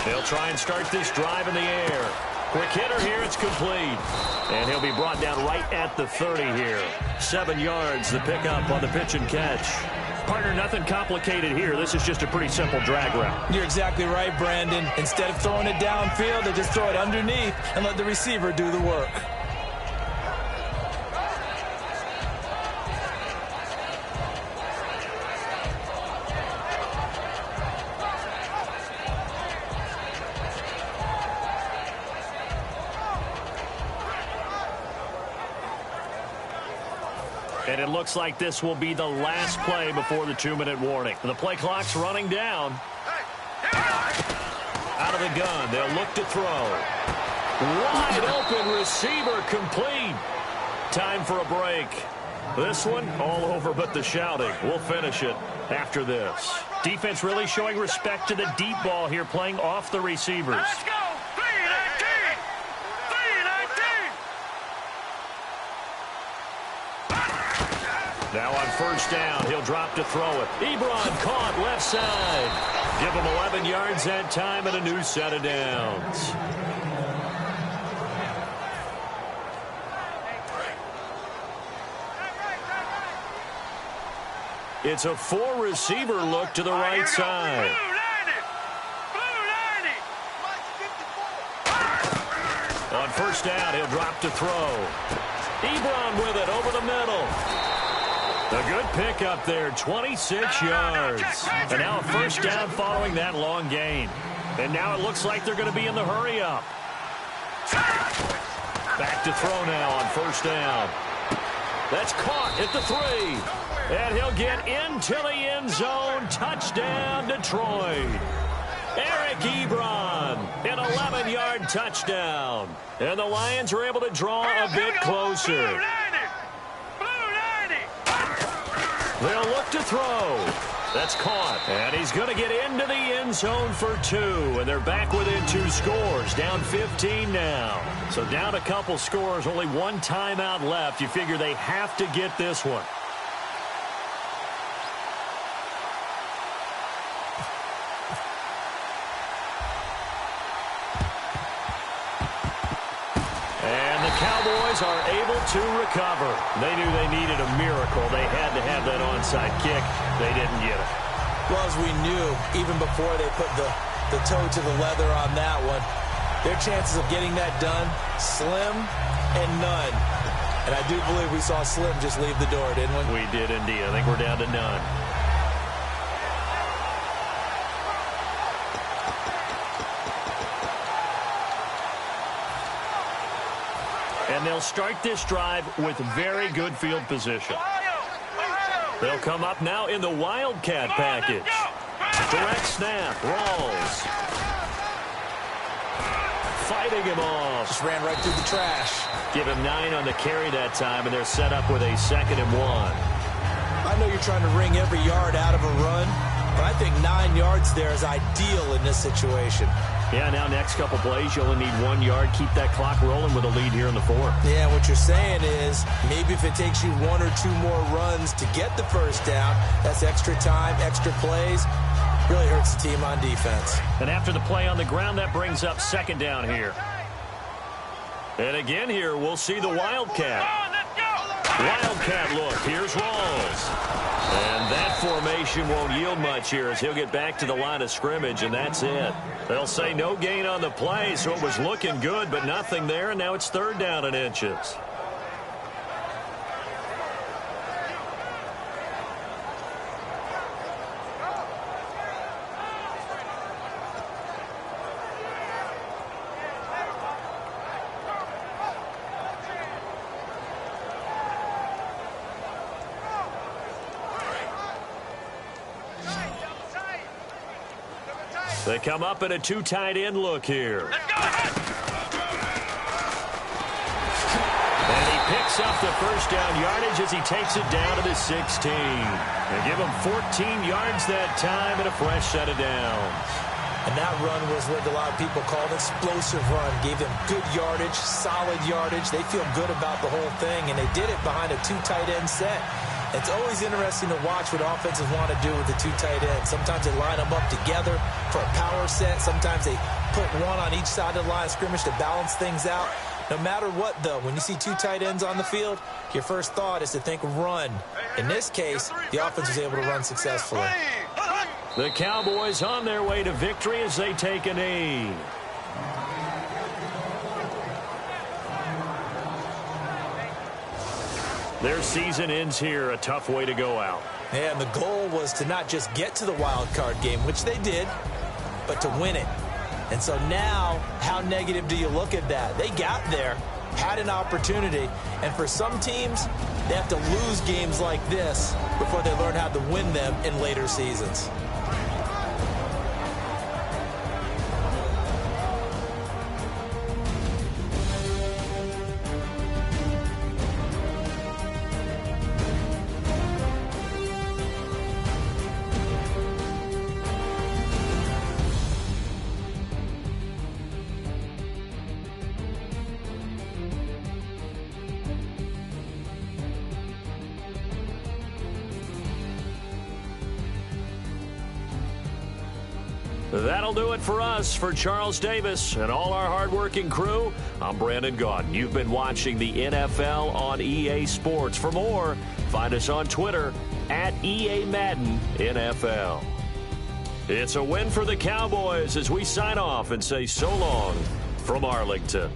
They'll try and start this drive in the air. Quick hitter here, it's complete. And he'll be brought down right at the 30 here. 7 yards, the pickup on the pitch and catch. Partner, nothing complicated here. This is just a pretty simple drag route. You're exactly right, Brandon. Instead of throwing it downfield, they just throw it underneath and let the receiver do the work. And it looks like this will be the last play before the 2-minute warning. The play clock's running down. Out of the gun, they'll look to throw. Wide open receiver complete. Time for a break. This one all over but the shouting. We'll finish it after this. Defense really showing respect to the deep ball here, playing off the receivers. Let's go! 3-19! 3-19! Now on first down, he'll drop to throw it. Ebron caught left side. Give him 11 yards that time and a new set of downs. It's a 4-receiver look to the right side. On first down, he'll drop to throw. Ebron with it over the middle. A good pickup there, 26 yards. And now a first down following that long gain. And now it looks like they're going to be in the hurry-up. Back to throw now on first down. That's caught at the 3. And he'll get into the end zone. Touchdown, Detroit. Eric Ebron, an 11-yard touchdown. And the Lions are able to draw a bit closer. They'll look to throw. That's caught. And he's going to get into the end zone for 2. And they're back within 2 scores. Down 15 now. So down a couple scores, only 1 timeout left. You figure they have to get this one. And the Cowboys are able to recover. They knew they needed a miracle. They had to have that onside kick. They didn't get it. Well, as we knew, even before they put the toe to the leather on that one, their chances of getting that done, slim and none. And I do believe we saw Slim just leave the door, didn't we? We did indeed. I think we're down to none. And they'll start this drive with very good field position. They'll come up now in the Wildcat package. Direct snap, Rawls. Fighting him off. Just ran right through the trash. Give him 9 on the carry that time, and they're set up with a 2nd and 1. I know you're trying to wring every yard out of a run, but I think 9 yards there is ideal in this situation. Yeah, now next couple plays, you only need 1 yard. Keep that clock rolling with a lead here in the 4th. Yeah, what you're saying is maybe if it takes you 1 or 2 more runs to get the first down, that's extra time, extra plays. Really hurts the team on defense. And after the play on the ground, that brings up 2nd down here. And again here, we'll see the Wildcat. Wildcat look. Here's Rawls. And that formation won't yield much here as he'll get back to the line of scrimmage, and that's it. They'll say no gain on the play, so it was looking good, but nothing there, and now it's 3rd down and inches. They come up in a 2 tight end look here. And he picks up the first down yardage as he takes it down to the 16. They give him 14 yards that time and a fresh set of downs. And that run was what a lot of people call an explosive run. Gave them good yardage, solid yardage. They feel good about the whole thing, and they did it behind a 2 tight end set. It's always interesting to watch what offenses want to do with the 2 tight ends. Sometimes they line them up together for a power set. Sometimes they put one on each side of the line of scrimmage to balance things out. No matter what, though, when you see 2 tight ends on the field, your first thought is to think run. In this case, the offense was able to run successfully. The Cowboys on their way to victory as they take a knee. Their season ends here, a tough way to go out. Yeah, and the goal was to not just get to the wild card game, which they did, but to win it. And so now, how negative do you look at that? They got there, had an opportunity, and for some teams, they have to lose games like this before they learn how to win them in later seasons. That'll do it for us. For Charles Davis and all our hardworking crew, I'm Brandon Gaudin. You've been watching the NFL on EA Sports. For more, find us on Twitter at EA Madden NFL. It's a win for the Cowboys as we sign off and say so long from Arlington.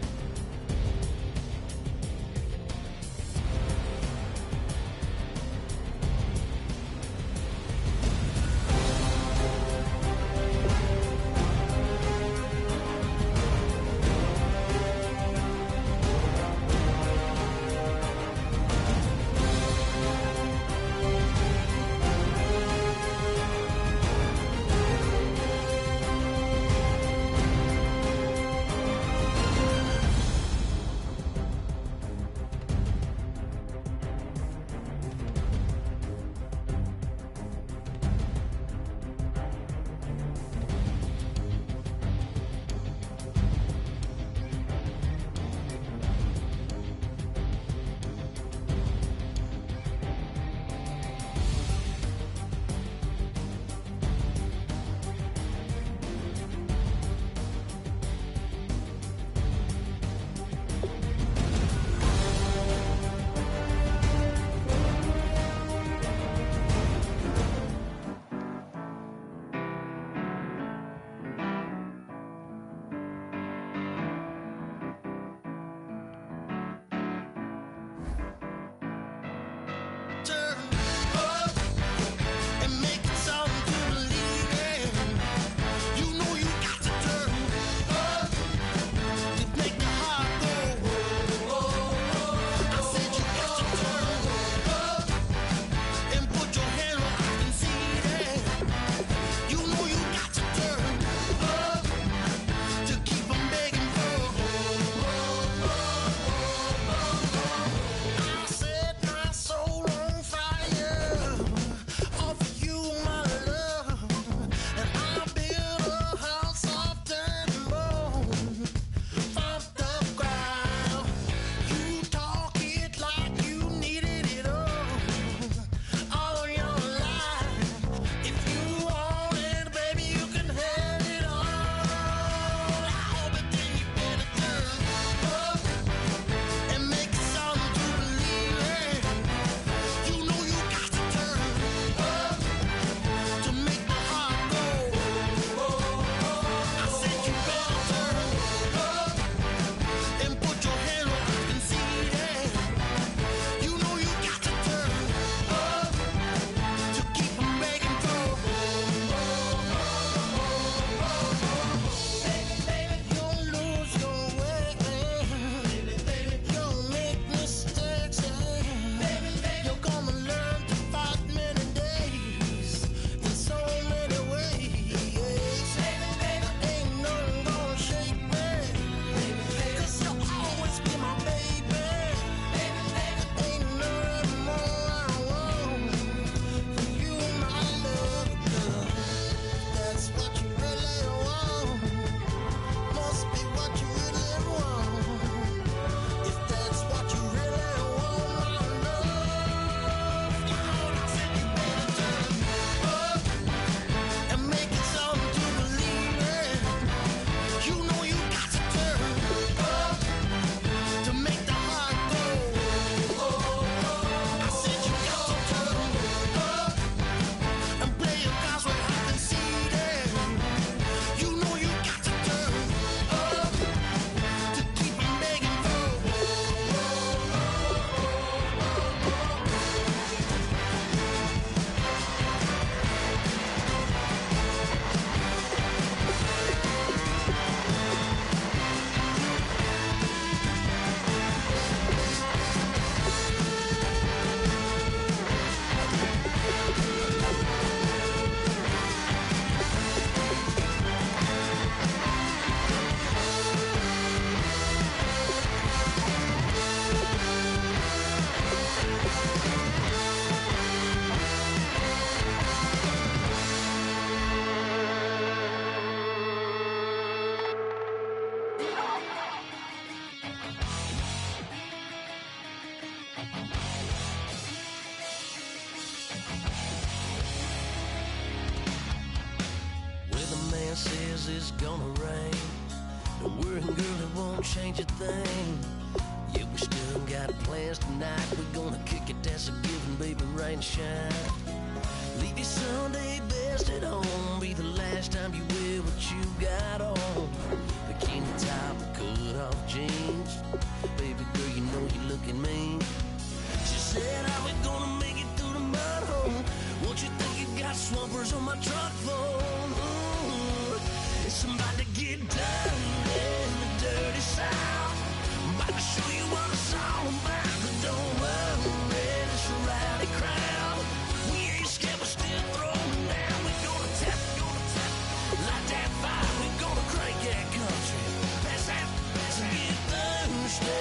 Weatherman says it's gonna rain. Don't worry, girl, it won't change a thing. Yeah, we still got plans tonight. We're gonna kick it, that's a given, baby, rain or shine. Leave your Sunday best at home. Be the last time you wear what you got on. Bikini top, cut off jeans. Baby girl, you know you're looking mean. She said, how we gonna make it through the mud hole? Won't you think you got swampers on my truck phone? It's about to get dirty in the dirty South. I'm about to show you what it's all about. But don't worry, it's a rowdy crowd. We ain't scared, we're still throwing down. We're gonna tap, light that fire. We're gonna crank that country. Pass that, and get thirsty.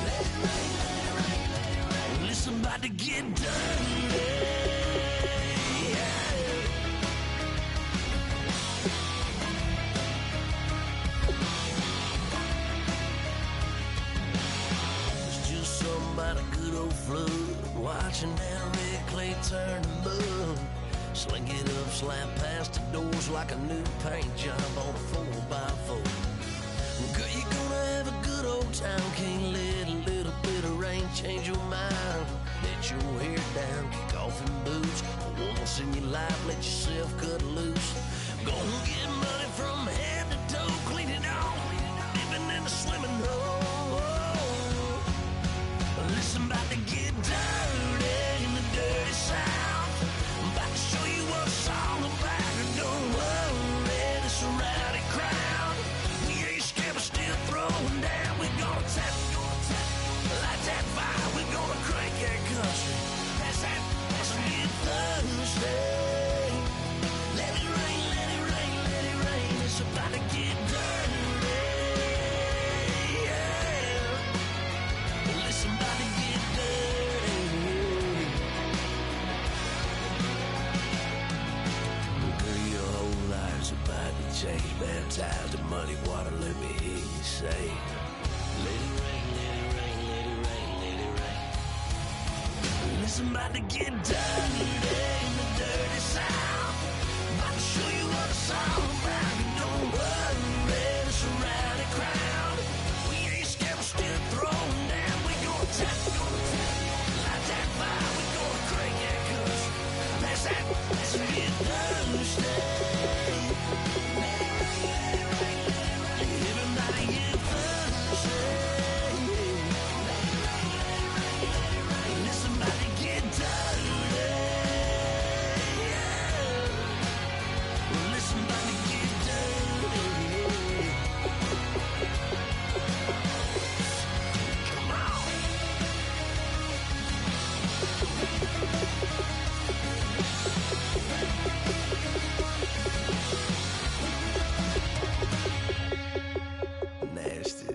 Let it rain, let it rain, let it rain. Well, it's about to get dirty. About a good old flood, watching that red clay turn to mud. Sling it up, slap past the doors like a new paint job on a 4x4. Girl, you're gonna have a good old time. Can't let a little bit of rain change your mind. Let your hair down, kick off in boots. Once in your life, let yourself cut loose. Gonna get money from head to toe, clean it off, living in a swimming hole. Listen, about to get dirty in the dirty South. I'm about to show you what it's all about. And don't worry, it's a rowdy crowd. We ain't scared, we're still throwing down. We're gonna tap, light that fire. We're gonna crank that country. Pass that, and get thirsty. Let it rain, let it rain, let it rain. It's about to get dirty. Somebody get dirty. Girl, your whole life's about to change. Baptized in muddy water, let me hear you say, let it rain, let it rain, let it rain, let it rain. Listen, about to get dirty in the dirty South. About to show you what it's all about. Don't worry, it's a rowdy crowd. We ain't scared, we're still throwing down. Tap, light that fire, we're gonna crank that country. Pass that, and get thirsty. Let it rain, let it rain, let it rain. Everybody get thirsty. Let it rain, let it rain, let it rain. Let somebody get dirty. Let somebody get dirty. Come on. Nasty.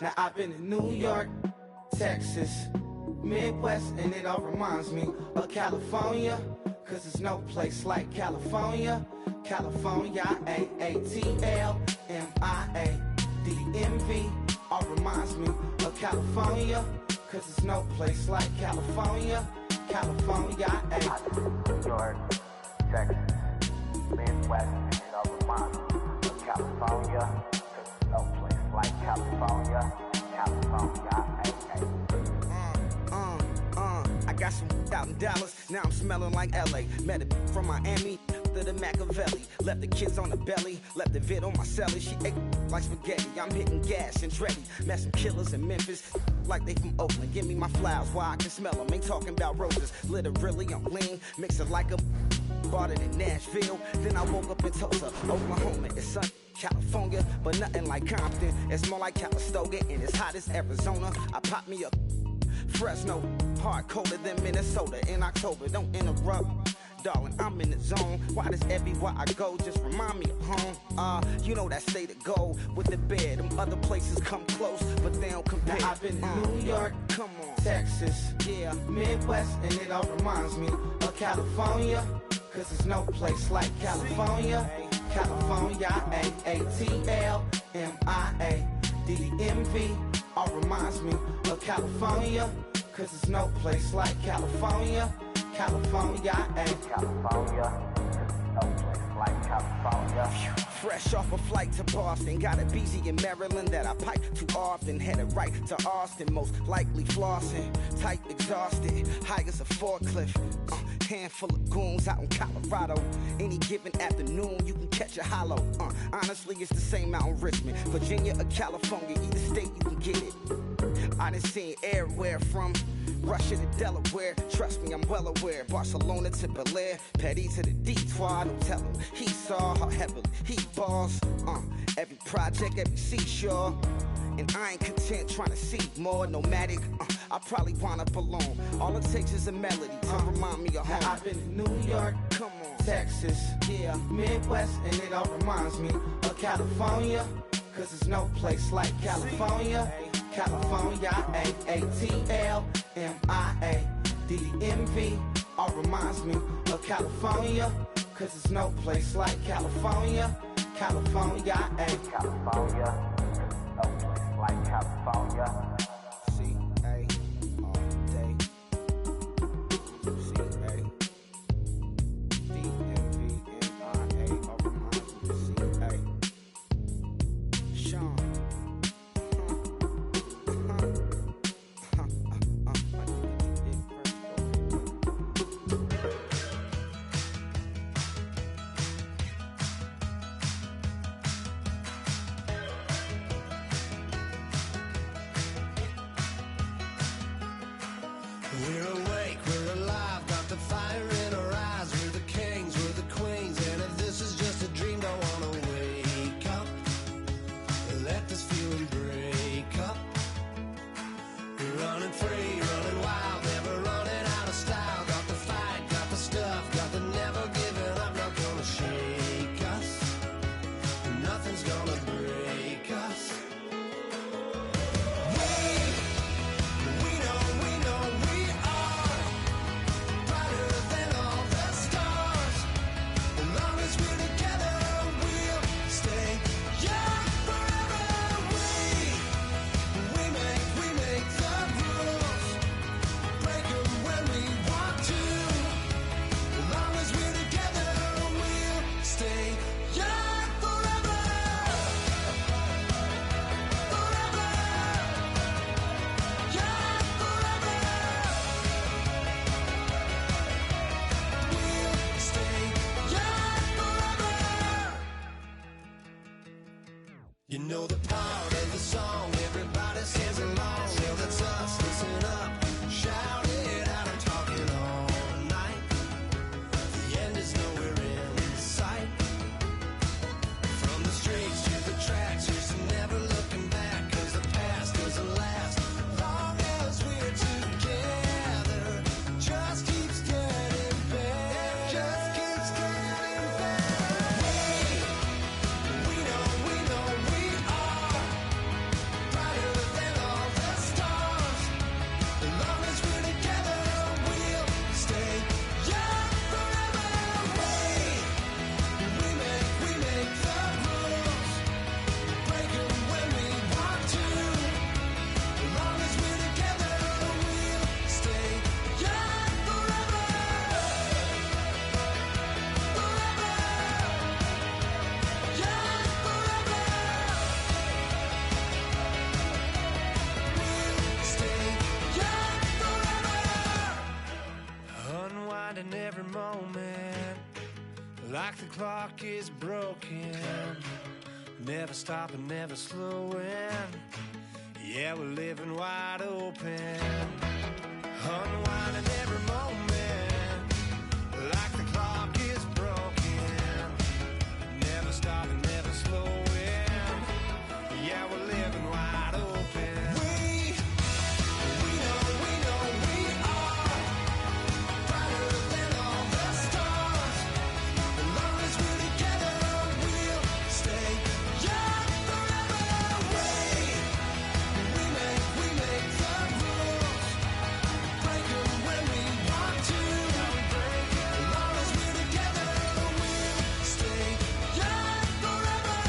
Now I've been in New York, Texas, Midwest, and it all reminds me of California, cause there's no place like California. California, A-A-T-L-M-I-A-D-M-V, all reminds me of California, cause there's no place like California. California, New York, Texas, Midwest, and it all reminds me of California, cause there's no place like California. California, I got some out in Dallas, now I'm smelling like LA. Met a from Miami, to the Machiavelli. Left the kids on the belly, left the vid on my celly. She ate like spaghetti, I'm hitting gas and Dreddy. Met some killers in Memphis, like they from Oakland. Give me my flowers while I can smell them. Ain't talking about roses, literally I'm lean. Mix it like a bought it in Nashville. Then I woke up in Tulsa, Oklahoma. It's sunny, California, but nothing like Compton. It's more like Calistoga, and it's hot as Arizona. I pop me up Fresno, hard colder than Minnesota in October. Don't interrupt, darling, I'm in the zone. Why does everywhere I go just remind me of home? You know that state of gold with the bed. Them other places come close, but they don't compare. Now I've been in New York, come on, Texas, yeah, Midwest, and it all reminds me of California. Cause there's no place like California. California, A-A-T-L-M-I-A-D-D-M-V. All reminds me of California. Cause there's no place like California. California, California, no place like California. Fresh off a flight to Boston, got a BZ in Maryland that I pipe too often. Headed right to Austin, most likely flossing. Tight, exhausted, high as a forklift. Handful of goons out in Colorado. Any given afternoon, you can catch a hollow. Honestly, it's the same out in Richmond, Virginia or California. Either state, you can get it. I done seen everywhere from Russia to Delaware. Trust me, I'm well aware. Barcelona to Bel Air, Petty to the Detroit. Don't tell him he saw how heavily he balls. Every project, every seashore. And I ain't content trying to see more nomadic. I probably wind up alone. All it takes is a melody to remind me of home. Now I've been in New York, come on, Texas, yeah, Midwest, and it all reminds me of California. Cause there's no place like California. California, A-A-T-L-M-I-A-D-D-M-V. All reminds me of California. Cause there's no place like California. California, California, no place like California. C-A all day. C-A D-M-V-M-I-A. All reminds me of C-A. Sean. We're awake, we're alive, got the fire in our eyes. We're the kings, we're the queens, and if this is just a dream, don't wanna wake up. Let this feeling break up. We're running free, running wild, never running out of style. Got the fight, got the stuff, got the never giving up. Not gonna shake us, nothing's gonna break us. You know the part of the song, everybody sings along. Well, that's us, listen up, shout it out, I'm talking all night. The end is nowhere in sight. From the streets to the tracks, here's to never looking back. Cause the past doesn't last, long as we're together. Just keeps getting better, just keeps getting better. We know we are brighter than all the stars. As long as we're together, we'll stay young forever. We make the rules, break them when we want to. As long as we're together, we'll stay young forever. Forever. Young forever. We'll stay young forever. Unwinding every moment, like the clock is broken. Never stopping, never slowing. Yeah, we're living wide open, unwinding every moment, like the clock is broken, never stopping, never slowing. Yeah, we're living wide open. We know we are brighter than all the stars. As long as we're together, we'll stay young forever. We make the rules, break them when we want to. As long as we're together, we'll stay young forever.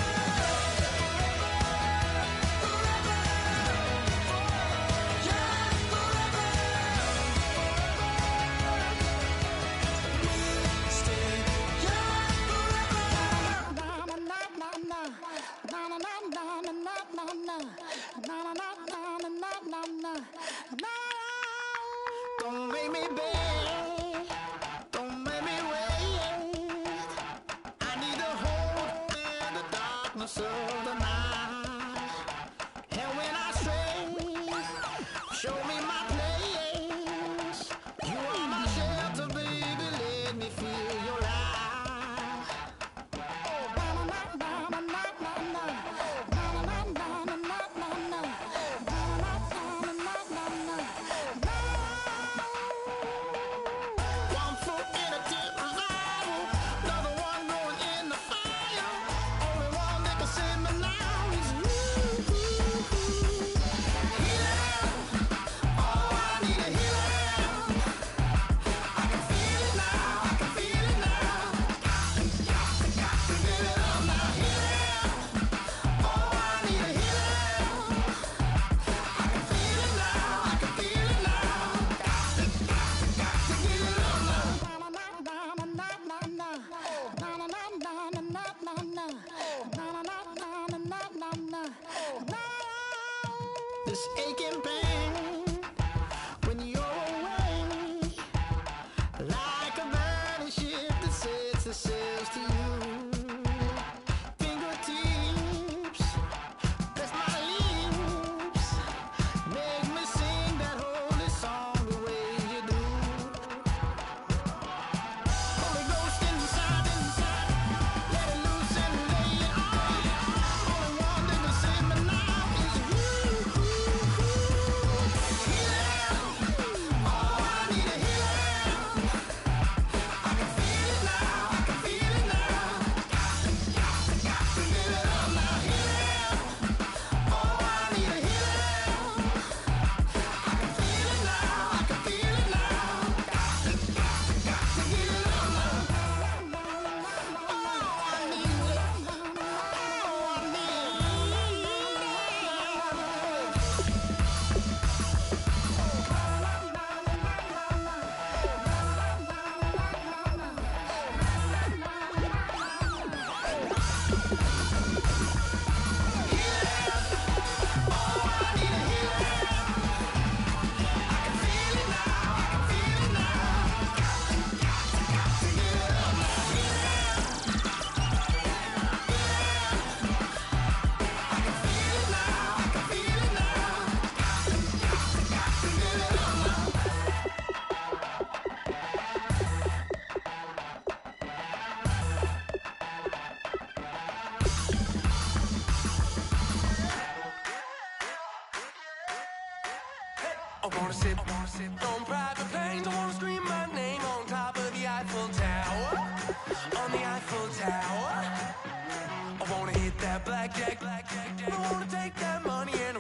Don't make me beg, don't make me wait. I need to hold in the darkness of the night. And when I stray, show me my place. You are my shelter, baby, let me feel your light. One foot in a deep hole, another one going in the fire. Only one that can save me now is you. Healing, oh, I need a healing. I can feel it now, I can feel it now. Got to get it up now. Healing, oh, I need a healing. I can feel it now, I can feel it now. Got to get it up now. This aching pain when you're away, like a burning ship that sets the sails to you. Fingertips, that's my lips, make me sing that holy song the way you do. Holy Ghost inside, let it loose and lay it on. Only one that can save me now is you. Healing, oh, I need a healing. I can feel it now, I can feel it now. Got to get it up now. Healing, oh, I need a healing. I can feel it now, I can feel it now. Got to get it up now. Oh, I need it. Oh, I need it. I wanna sip on private planes. I wanna scream my name on top of the Eiffel Tower. On the Eiffel Tower. I wanna hit that blackjack. I wanna take that money and